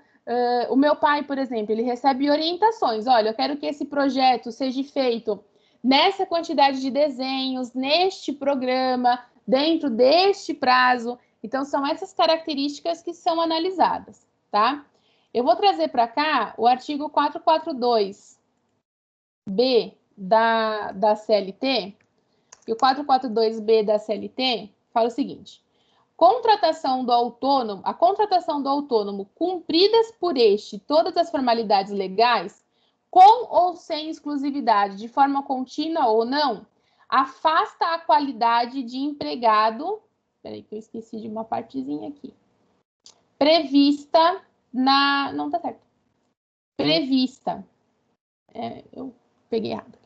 O meu pai, por exemplo, ele recebe orientações. Olha, eu quero que esse projeto seja feito nessa quantidade de desenhos, neste programa, dentro deste prazo. Então, são essas características que são analisadas, tá? Eu vou trazer para cá o artigo 442B da CLT, e o 442B da CLT fala o seguinte: a contratação do autônomo, cumpridas por este todas as formalidades legais, com ou sem exclusividade, de forma contínua ou não, afasta a qualidade de empregado. Espera aí que eu esqueci de uma partezinha aqui. Prevista na... Não, tá certo. Prevista. Eu peguei errado.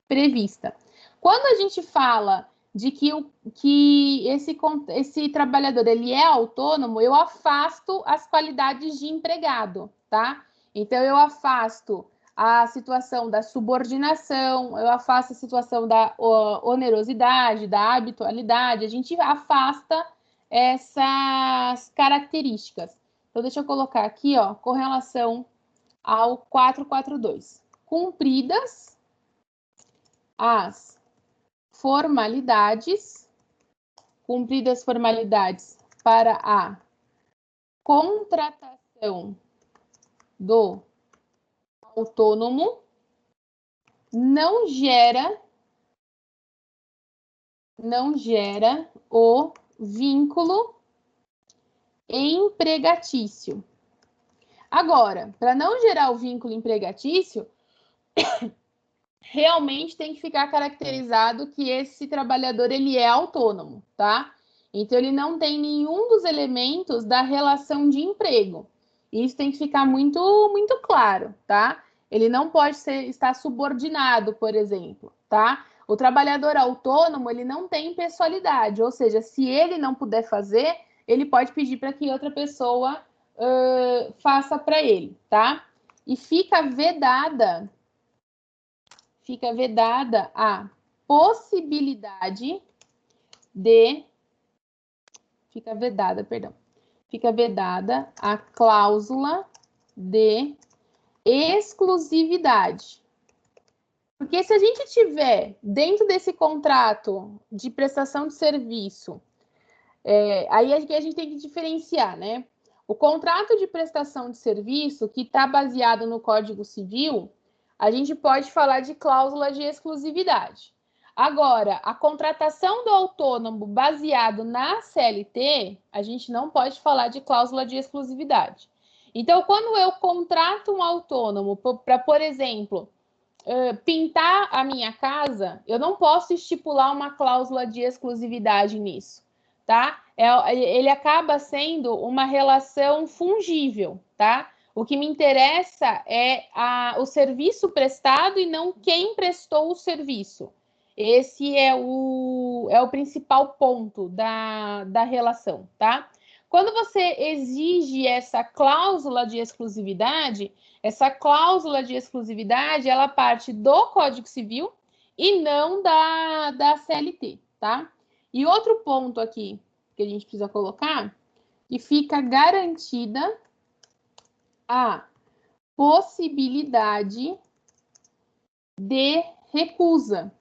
Prevista. Quando a gente fala de que esse trabalhador ele é autônomo, eu afasto as qualidades de empregado, tá? Então, eu afasto a situação da subordinação, eu afasto a situação da onerosidade, da habitualidade, a gente afasta essas características. Então, deixa eu colocar aqui, ó, com relação ao 442. Cumpridas as formalidades, para a contratação do autônomo, não gera o vínculo empregatício. Agora, para não gerar o vínculo empregatício, realmente tem que ficar caracterizado que esse trabalhador ele é autônomo, tá? Então, ele não tem nenhum dos elementos da relação de emprego. Isso tem que ficar muito, muito claro, tá? Ele não pode estar subordinado, por exemplo, tá? O trabalhador autônomo, ele não tem pessoalidade, ou seja, se ele não puder fazer, ele pode pedir para que outra pessoa faça para ele, tá? E fica vedada a possibilidade de... Fica vedada a cláusula de exclusividade. Porque se a gente tiver dentro desse contrato de prestação de serviço, aí a gente tem que diferenciar, né? O contrato de prestação de serviço, que está baseado no Código Civil, a gente pode falar de cláusula de exclusividade. Agora, a contratação do autônomo baseado na CLT, a gente não pode falar de cláusula de exclusividade. Então, quando eu contrato um autônomo para, por exemplo, pintar a minha casa, eu não posso estipular uma cláusula de exclusividade nisso, tá? Ele acaba sendo uma relação fungível, tá? O que me interessa é o serviço prestado e não quem prestou o serviço. Esse é o principal ponto da relação, tá? Quando você exige essa cláusula de exclusividade, ela parte do Código Civil e não da CLT, tá? E outro ponto aqui que a gente precisa colocar, que fica garantida a possibilidade de recusa.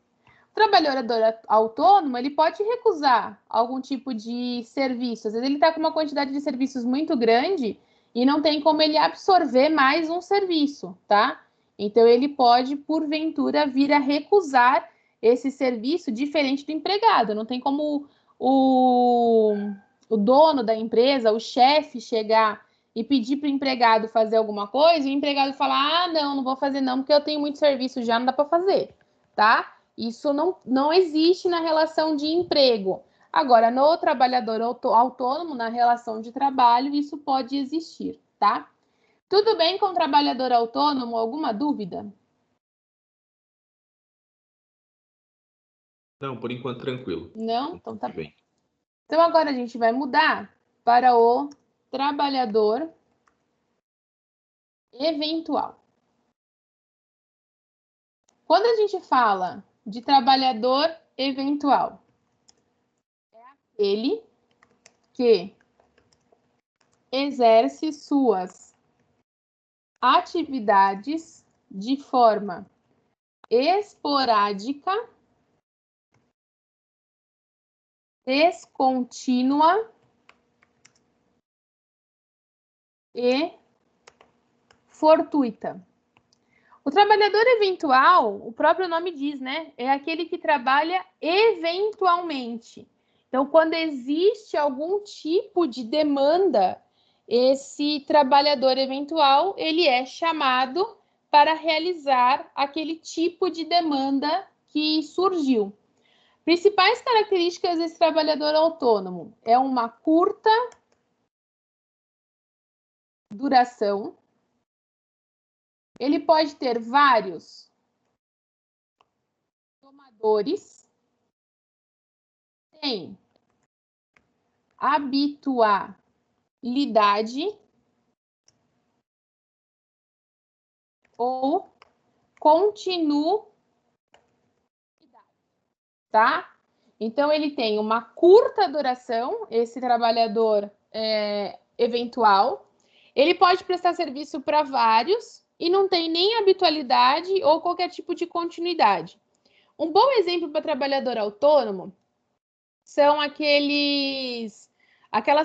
O trabalhador autônomo, ele pode recusar algum tipo de serviço. Às vezes ele está com uma quantidade de serviços muito grande e não tem como ele absorver mais um serviço, tá? Então, ele pode, porventura, vir a recusar esse serviço diferente do empregado. Não tem como o dono da empresa, o chefe, chegar e pedir para o empregado fazer alguma coisa, e o empregado falar, não vou fazer não, porque eu tenho muito serviço já, não dá para fazer, tá? Isso não existe na relação de emprego. Agora, no trabalhador autônomo, na relação de trabalho, isso pode existir, tá? Tudo bem com o trabalhador autônomo? Alguma dúvida? Não, por enquanto tranquilo. Não? Então tá bem. Então agora a gente vai mudar para o trabalhador eventual. Quando a gente fala de trabalhador eventual, é aquele que exerce suas atividades de forma esporádica, descontínua e fortuita. O trabalhador eventual, o próprio nome diz, né? É aquele que trabalha eventualmente. Então, quando existe algum tipo de demanda, esse trabalhador eventual, ele é chamado para realizar aquele tipo de demanda que surgiu. Principais características desse trabalhador autônomo é uma curta duração. Ele pode ter vários tomadores, tem habitualidade ou continuidade, tá? Então, ele tem uma curta duração, esse trabalhador eventual. Ele pode prestar serviço para vários e não tem nem habitualidade ou qualquer tipo de continuidade. Um bom exemplo para trabalhador autônomo são aquelas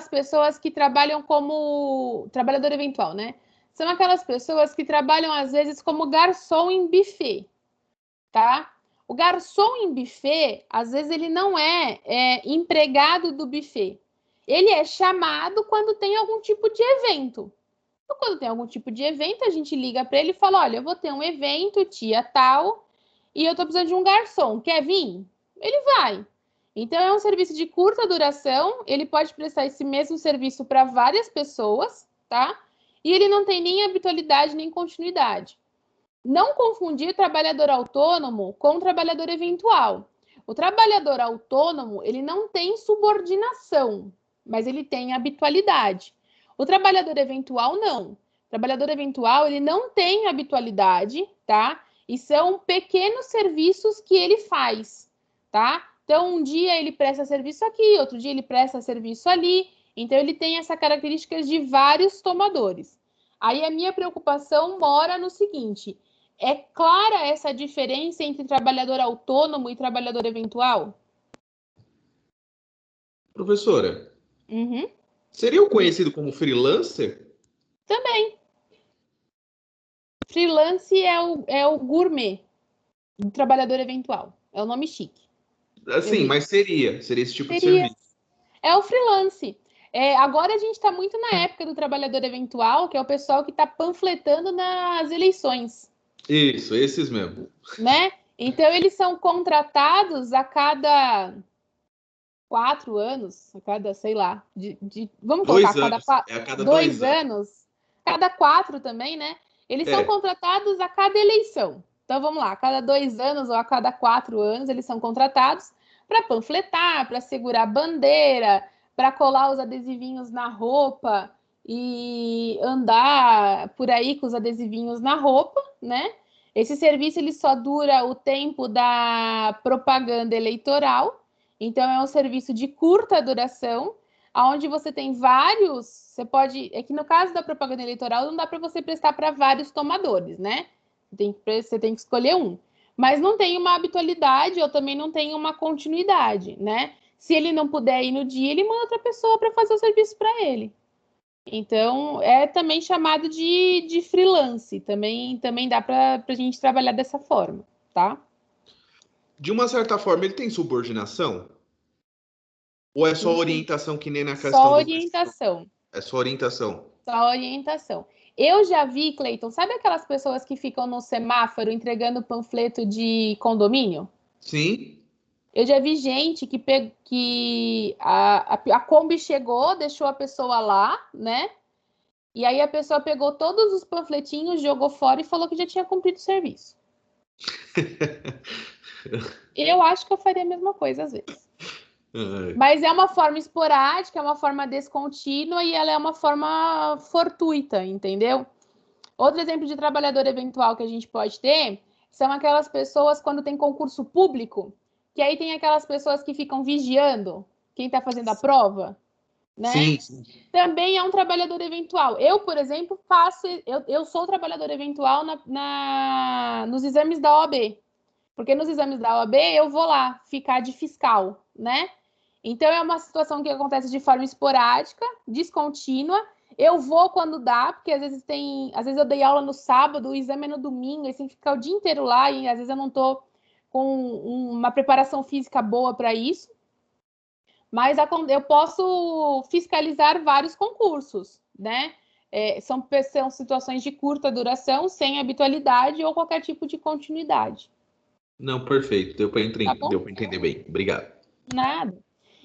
pessoas que trabalham como trabalhador eventual, né? São aquelas pessoas que trabalham às vezes como garçom em buffet, tá? O garçom em buffet, às vezes ele não é empregado do buffet. Ele é chamado quando tem algum tipo de evento. Então, quando tem algum tipo de evento, a gente liga para ele e fala: olha, eu vou ter um evento, dia tal, e eu estou precisando de um garçom. Quer vir? Ele vai. Então, é um serviço de curta duração. Ele pode prestar esse mesmo serviço para várias pessoas, tá? E ele não tem nem habitualidade nem continuidade. Não confundir trabalhador autônomo com trabalhador eventual. O trabalhador autônomo, ele não tem subordinação, mas ele tem habitualidade. O trabalhador eventual, não. O trabalhador eventual, ele não tem habitualidade, tá? E são pequenos serviços que ele faz, tá? Então, um dia ele presta serviço aqui, outro dia ele presta serviço ali. Então, ele tem essa característica de vários tomadores. Aí, a minha preocupação mora no seguinte: é clara essa diferença entre trabalhador autônomo e trabalhador eventual? Professora, Uhum. seria o conhecido como freelancer? Também. Freelance é o gourmet do trabalhador eventual. É o nome chique. Sim, mas seria esse tipo de Seria. serviço. É o freelance. Agora a gente está muito na época do trabalhador eventual, que é o pessoal que está panfletando nas eleições. Isso, esses mesmo. Né? Então, eles são contratados a cada 4 anos, a cada, sei lá, vamos colocar, 2 anos. É a cada 2 anos, cada 4 também, né? Eles são É. contratados a cada eleição. Então, vamos lá, a cada 2 anos ou a cada 4 anos, eles são contratados para panfletar, para segurar bandeira, para colar os adesivinhos na roupa e andar por aí com os adesivinhos na roupa, né? Esse serviço ele só dura o tempo da propaganda eleitoral. Então, é um serviço de curta duração, onde você tem vários. Você pode. É que no caso da propaganda eleitoral, não dá para você prestar para vários tomadores, né? Você tem que escolher um. Mas não tem uma habitualidade ou também não tem uma continuidade, né? Se ele não puder ir no dia, ele manda outra pessoa para fazer o serviço para ele. Então, é também chamado de freelance. Também dá para a gente trabalhar dessa forma, tá? De uma certa forma, ele tem subordinação? Ou é só orientação que nem na questão Só do visto? orientação. É só orientação. Só orientação. Eu já vi, Cleiton, sabe aquelas pessoas que ficam no semáforo entregando panfleto de condomínio? Sim. Eu já vi gente que a Kombi chegou, deixou a pessoa lá, né? E aí a pessoa pegou todos os panfletinhos, jogou fora e falou que já tinha cumprido o serviço. Eu acho que eu faria a mesma coisa às vezes. Mas é uma forma esporádica, é uma forma descontínua e ela é uma forma fortuita, entendeu? Outro exemplo de trabalhador eventual que a gente pode ter são aquelas pessoas quando tem concurso público, que aí tem aquelas pessoas que ficam vigiando quem está fazendo a prova, né? Sim. Também é um trabalhador eventual. Eu, por exemplo, eu sou trabalhador eventual nos exames da OAB. Porque nos exames da OAB eu vou lá ficar de fiscal, né? Então é uma situação que acontece de forma esporádica, descontínua. Eu vou quando dá, porque às vezes eu dei aula no sábado, o exame é no domingo, aí tem que ficar o dia inteiro lá e às vezes eu não tô com uma preparação física boa para isso. Mas eu posso fiscalizar vários concursos, né? São situações de curta duração, sem habitualidade ou qualquer tipo de continuidade. Não, perfeito. Deu para Tá bom? entender bem. Obrigado. Nada.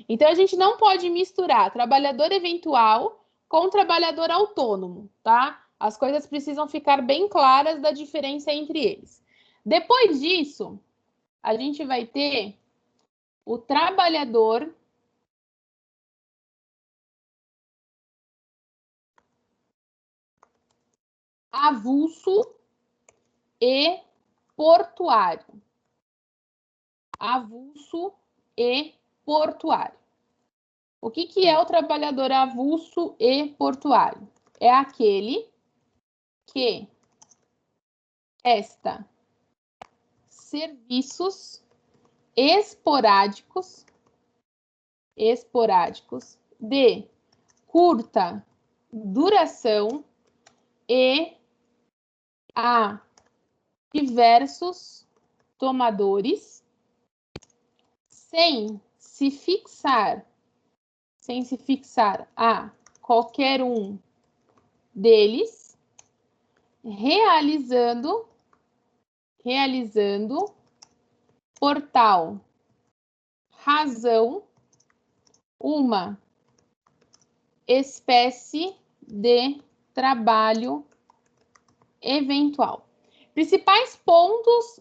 Então, a gente não pode misturar trabalhador eventual com trabalhador autônomo, tá? As coisas precisam ficar bem claras da diferença entre eles. Depois disso, a gente vai ter o trabalhador avulso e portuário. Avulso e portuário. O que é o trabalhador avulso e portuário? É aquele que presta serviços esporádicos de curta duração e a diversos tomadores sem se fixar a qualquer um deles, realizando por tal razão uma espécie de trabalho eventual. Principais pontos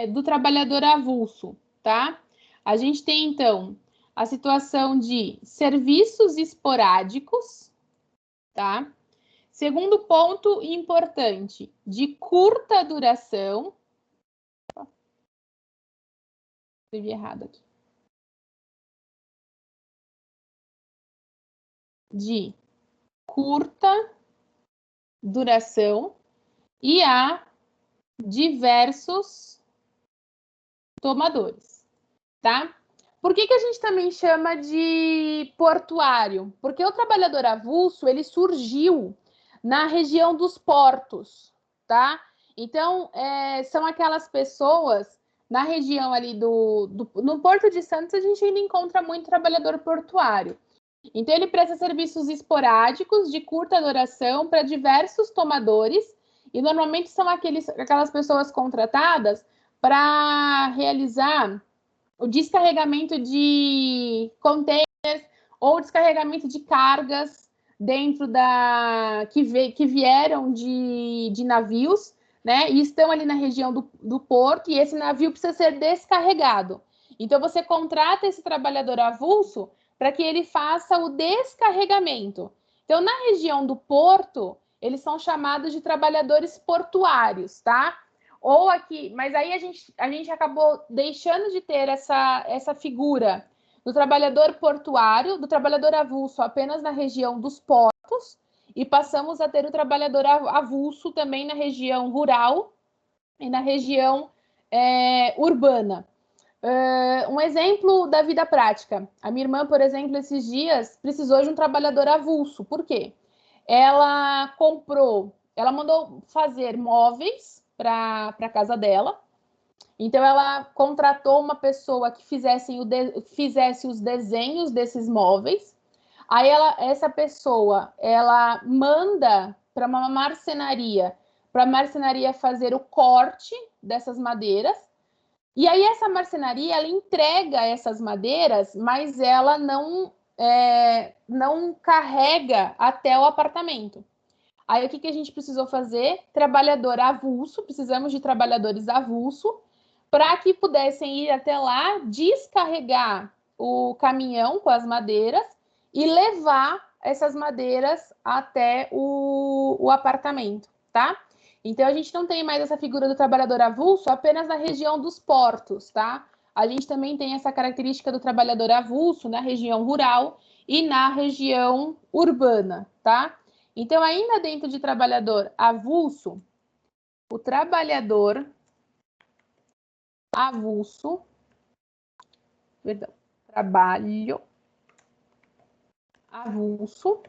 do trabalhador avulso, tá? A gente tem, então, a situação de serviços esporádicos, tá? Segundo ponto importante, de curta duração. Escrevi errado aqui. De curta duração e há diversos tomadores, tá? Por que a gente também chama de portuário? Porque o trabalhador avulso, ele surgiu na região dos portos, tá? Então, são aquelas pessoas na região ali no Porto de Santos, a gente ainda encontra muito trabalhador portuário. Então, ele presta serviços esporádicos de curta duração para diversos tomadores e normalmente são aquelas pessoas contratadas para realizar o descarregamento de containers ou descarregamento de cargas dentro que vieram de navios, né? E estão ali na região do porto e esse navio precisa ser descarregado. Então, você contrata esse trabalhador avulso para que ele faça o descarregamento. Então, na região do porto, eles são chamados de trabalhadores portuários, tá? Ou aqui, mas aí a gente acabou deixando de ter essa figura do trabalhador portuário, do trabalhador avulso apenas na região dos portos, e passamos a ter o trabalhador avulso também na região rural e na região urbana. Um exemplo da vida prática. A minha irmã, por exemplo, esses dias precisou de um trabalhador avulso. Por quê? Ela mandou fazer móveis para a casa dela. Então, ela contratou uma pessoa que fizesse os desenhos desses móveis. Aí, essa pessoa, ela manda para uma marcenaria, para a marcenaria fazer o corte dessas madeiras. E aí, essa marcenaria, ela entrega essas madeiras, mas ela não carrega até o apartamento. Aí, o que a gente precisou fazer? Trabalhador avulso, precisamos de trabalhadores avulso, para que pudessem ir até lá, descarregar o caminhão com as madeiras e levar essas madeiras até o apartamento, tá? Então, a gente não tem mais essa figura do trabalhador avulso apenas na região dos portos, tá? A gente também tem essa característica do trabalhador avulso na região rural e na região urbana, tá? Então, ainda dentro de trabalhador avulso, o trabalhador avulso, trabalho avulso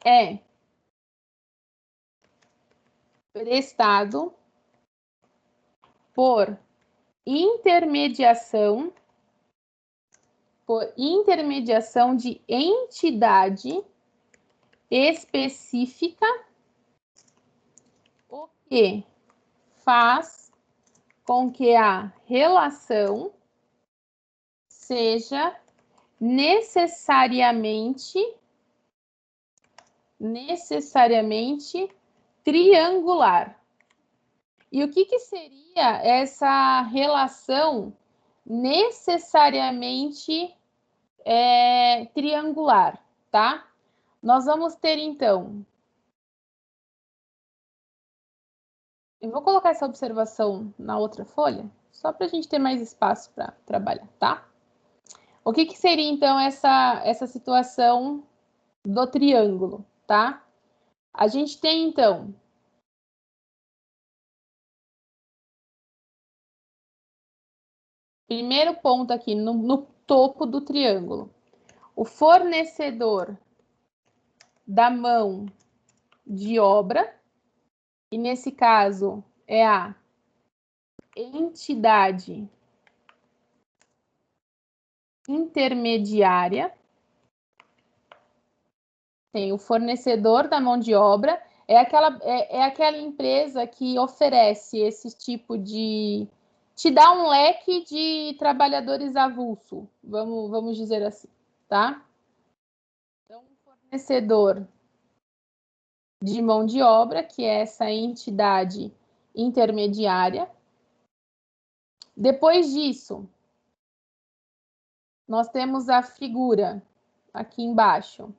é prestado por intermediação de entidade específica, o que faz com que a relação seja necessariamente triangular. E o que seria essa relação necessariamente triangular, tá? Nós vamos ter, então, Eu vou colocar essa observação na outra folha, só para a gente ter mais espaço para trabalhar, tá? O que seria, então, essa situação do triângulo, tá? A gente tem, então, primeiro ponto aqui no topo do triângulo, o fornecedor da mão de obra, e nesse caso é a entidade intermediária. Tem o fornecedor da mão de obra, é aquela empresa que oferece esse tipo de... te dá um leque de trabalhadores avulso, vamos dizer assim, tá? Então, o fornecedor de mão de obra, que é essa entidade intermediária. Depois disso, nós temos a figura aqui embaixo.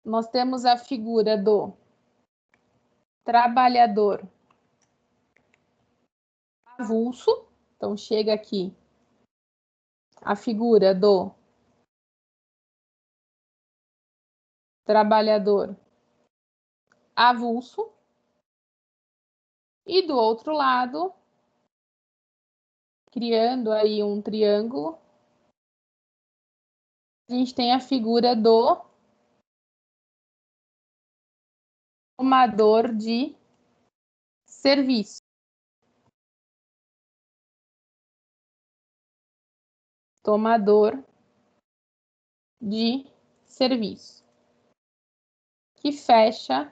Nós temos a figura do trabalhador avulso. Então, chega aqui a figura do trabalhador avulso. E do outro lado, criando aí um triângulo, a gente tem a figura do tomador de serviço. Tomador de serviço, que fecha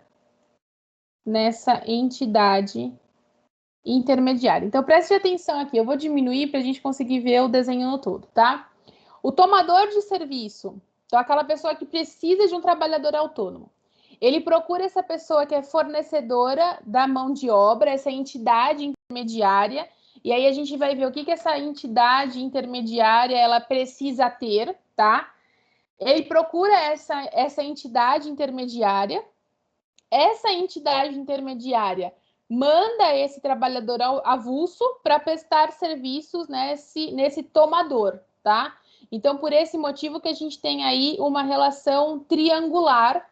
nessa entidade intermediária. Então, preste atenção aqui, eu vou diminuir para a gente conseguir ver o desenho no todo, tá? O tomador de serviço, então aquela pessoa que precisa de um trabalhador autônomo, ele procura essa pessoa que é fornecedora da mão de obra, essa entidade intermediária, e aí a gente vai ver o que essa entidade intermediária ela precisa ter, tá? Ele procura essa entidade intermediária, essa entidade intermediária manda esse trabalhador avulso para prestar serviços nesse tomador, tá? Então, por esse motivo que a gente tem aí uma relação triangular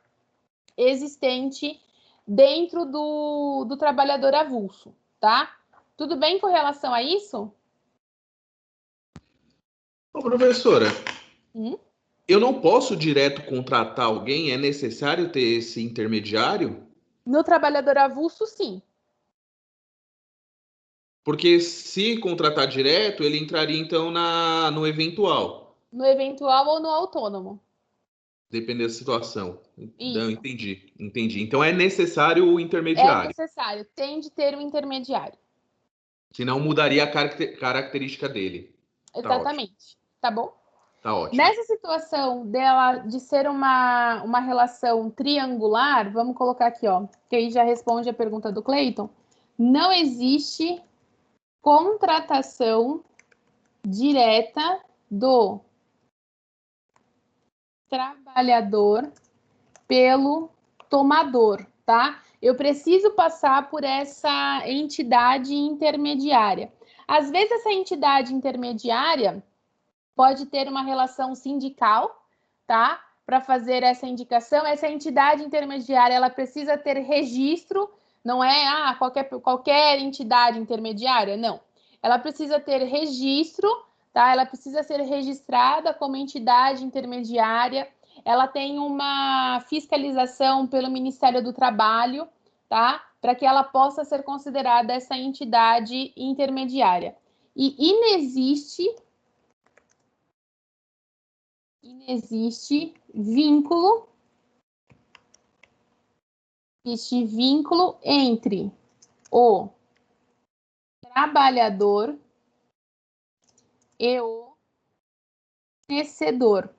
existente dentro do trabalhador avulso, tá? Tudo bem com relação a isso? Ô, professora, eu não posso direto contratar alguém? É necessário ter esse intermediário? No trabalhador avulso, sim. Porque se contratar direto, ele entraria então no eventual. No eventual ou no autônomo. Depende da situação. Isso. Não, entendi. Então é necessário o É intermediário. necessário, tem de ter um intermediário. Senão mudaria a característica dele. Exatamente. Tá bom? Tá ótimo. Nessa situação dela de ser uma relação triangular, vamos colocar aqui, ó, que aí já responde a pergunta do Cleiton. Não existe contratação direta do trabalhador pelo tomador, tá? Eu preciso passar por essa entidade intermediária. Às vezes, essa entidade intermediária pode ter uma relação sindical, tá? Para fazer essa indicação, essa entidade intermediária, ela precisa ter registro, não é qualquer entidade intermediária, não. Ela precisa ter registro, tá? Ela precisa ser registrada como entidade intermediária. Ela tem uma fiscalização pelo Ministério do Trabalho, tá? Para que ela possa ser considerada essa entidade intermediária. E inexiste vínculo, existe vínculo entre o trabalhador e o fornecedor.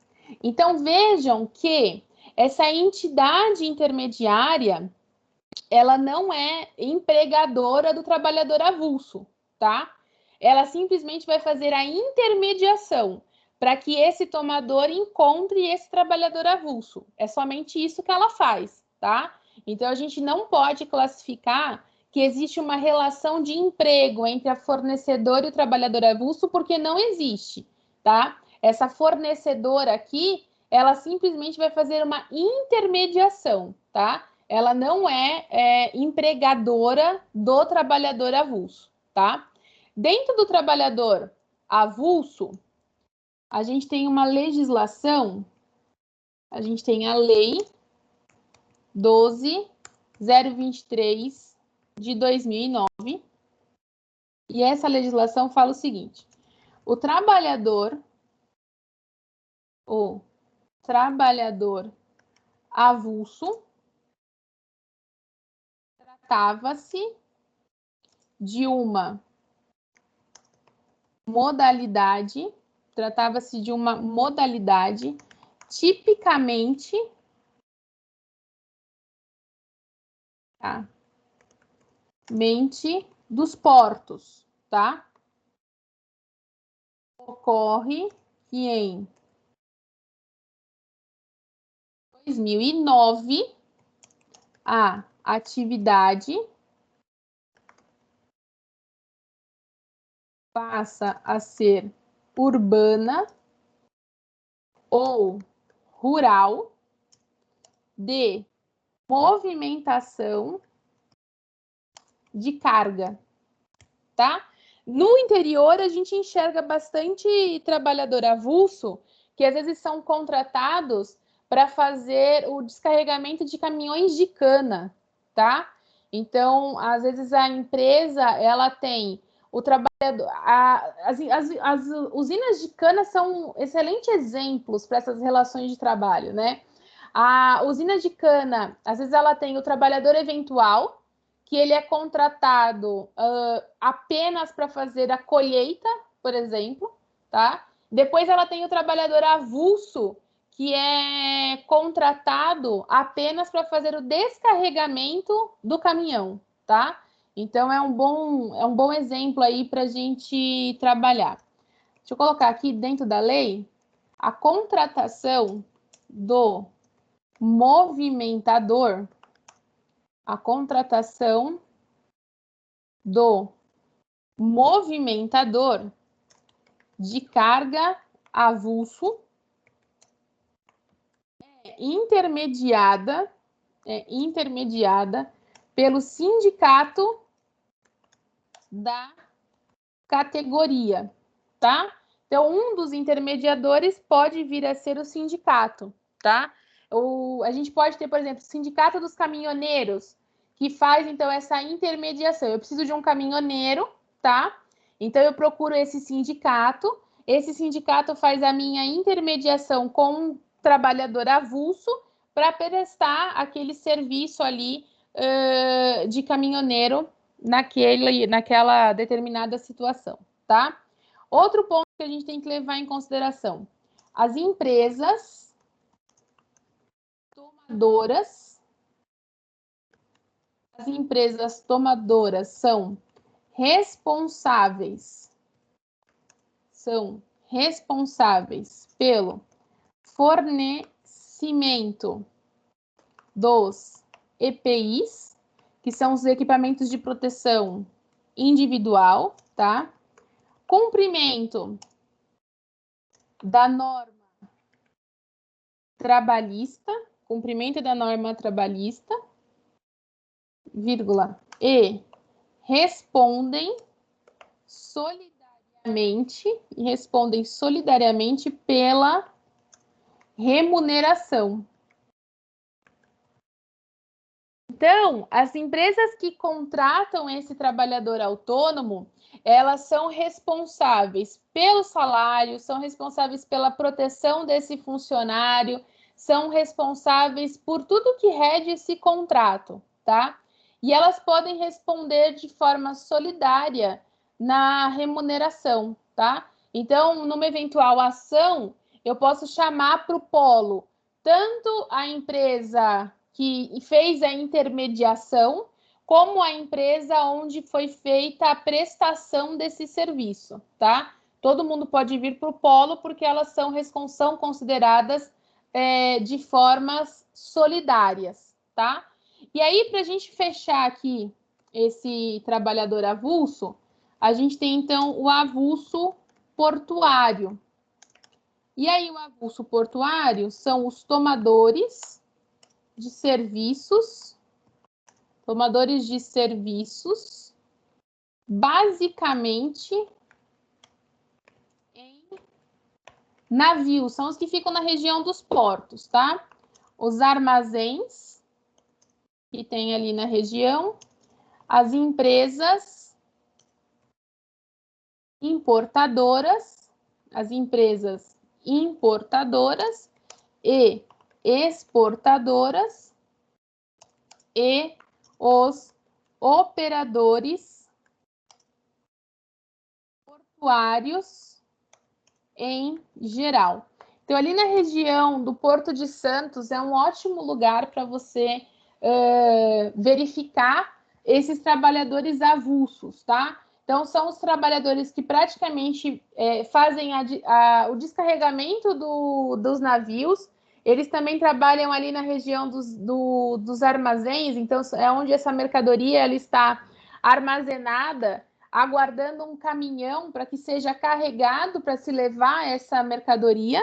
Então, vejam que essa entidade intermediária, ela não é empregadora do trabalhador avulso, tá? Ela simplesmente vai fazer a intermediação para que esse tomador encontre esse trabalhador avulso. É somente isso que ela faz, tá? Então, a gente não pode classificar que existe uma relação de emprego entre a fornecedora e o trabalhador avulso, porque não existe, tá? Essa fornecedora aqui, ela simplesmente vai fazer uma intermediação, tá? Ela não é empregadora do trabalhador avulso, tá? Dentro do trabalhador avulso, a gente tem uma legislação, a gente tem a Lei 12.023 de 2009, e essa legislação fala o seguinte: o trabalhador avulso tratava-se de uma modalidade tipicamente mente dos portos, tá? Ocorre que em 2009 a atividade passa a ser urbana ou rural de movimentação de carga, tá? No interior, a gente enxerga bastante trabalhador avulso que às vezes são contratados para fazer o descarregamento de caminhões de cana, tá? Então, às vezes a empresa, ela tem o trabalhador... As usinas de cana são excelentes exemplos para essas relações de trabalho, né? A usina de cana, às vezes ela tem o trabalhador eventual, que ele é contratado apenas para fazer a colheita, por exemplo, tá? Depois ela tem o trabalhador avulso, que é contratado apenas para fazer o descarregamento do caminhão, tá? Então é um bom exemplo aí para a gente trabalhar. Deixa eu colocar aqui dentro da lei a contratação do movimentador, a contratação do movimentador de carga avulso é intermediada pelo sindicato da categoria, tá? Então, um dos intermediadores pode vir a ser o sindicato, tá? A gente pode ter, por exemplo, o sindicato dos caminhoneiros, que faz, então, essa intermediação. Eu preciso de um caminhoneiro, tá? Então, eu procuro esse sindicato faz a minha intermediação com um trabalhador avulso para prestar aquele serviço ali de caminhoneiro naquela determinada situação, tá? Outro ponto que a gente tem que levar em consideração: as empresas tomadoras são responsáveis pelo fornecimento dos EPIs, que são os equipamentos de proteção individual, tá? Cumprimento da norma trabalhista, vírgula, e respondem solidariamente pela remuneração. Então, as empresas que contratam esse trabalhador autônomo, elas são responsáveis pelo salário, são responsáveis pela proteção desse funcionário, são responsáveis por tudo que rege esse contrato, tá? E elas podem responder de forma solidária na remuneração, tá? Então, numa eventual ação, eu posso chamar para o polo tanto a empresa que fez a intermediação, como a empresa onde foi feita a prestação desse serviço, tá? todo mundo pode vir para o polo, porque elas são consideradas de formas solidárias, tá? E aí, para a gente fechar aqui esse trabalhador avulso, a gente tem, então, o avulso portuário. E aí, o avulso portuário são os tomadores de serviços, basicamente em navios, são os que ficam na região dos portos, tá? Os armazéns, que tem ali na região, as empresas importadoras e exportadoras e os operadores portuários em geral. Então, ali na região do Porto de Santos é um ótimo lugar para você verificar esses trabalhadores avulsos, tá? Então, são os trabalhadores que praticamente fazem o descarregamento dos navios. Eles também trabalham ali na região dos armazéns, então é onde essa mercadoria ela está armazenada, aguardando um caminhão para que seja carregado para se levar essa mercadoria,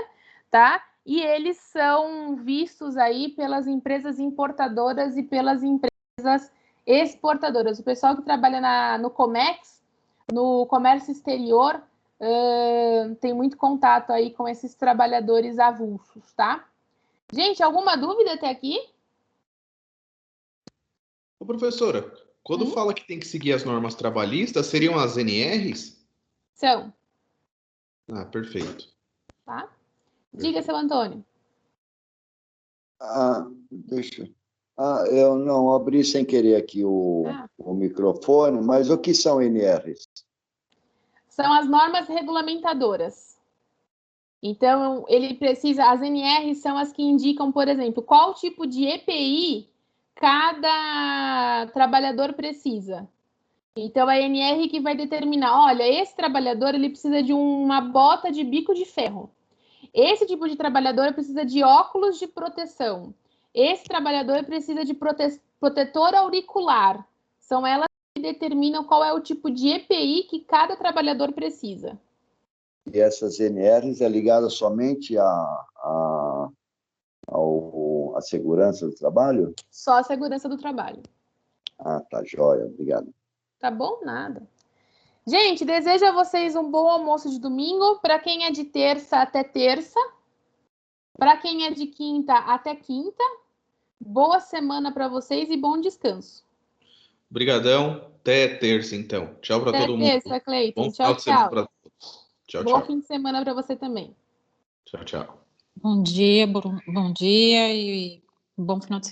tá? E eles são vistos aí pelas empresas importadoras e pelas empresas exportadoras. O pessoal que trabalha no Comex, no comércio exterior, tem muito contato aí com esses trabalhadores avulsos, tá? Gente, alguma dúvida até aqui? Ô, professora, quando fala que tem que seguir as normas trabalhistas, seriam as NRs? São. Ah, perfeito. Tá? Diga, seu Antônio. Eu não abri sem querer aqui o microfone, mas o que são NRs? São as normas regulamentadoras. Então, as NRs são as que indicam, por exemplo, qual tipo de EPI cada trabalhador precisa. Então, a NR que vai determinar, olha, esse trabalhador ele precisa de uma bota de bico de ferro. Esse tipo de trabalhador precisa de óculos de proteção. Esse trabalhador precisa de protetor auricular. São elas que determinam qual é o tipo de EPI que cada trabalhador precisa. E essas NRs é ligada somente à segurança do trabalho? Só a segurança do trabalho. Ah, tá joia. Obrigado. Tá bom? Nada. Gente, desejo a vocês um bom almoço de domingo. Para quem é de terça, até terça. Para quem é de quinta, até quinta. Boa semana para vocês e bom descanso. Obrigadão. Até terça, então. Tchau para todo mundo. Até terça, Cleiton. Bom final Tchau, de semana tchau. para todos. Tchau, Bom tchau. fim de semana para você também. Tchau, tchau. Bom dia e bom final de semana.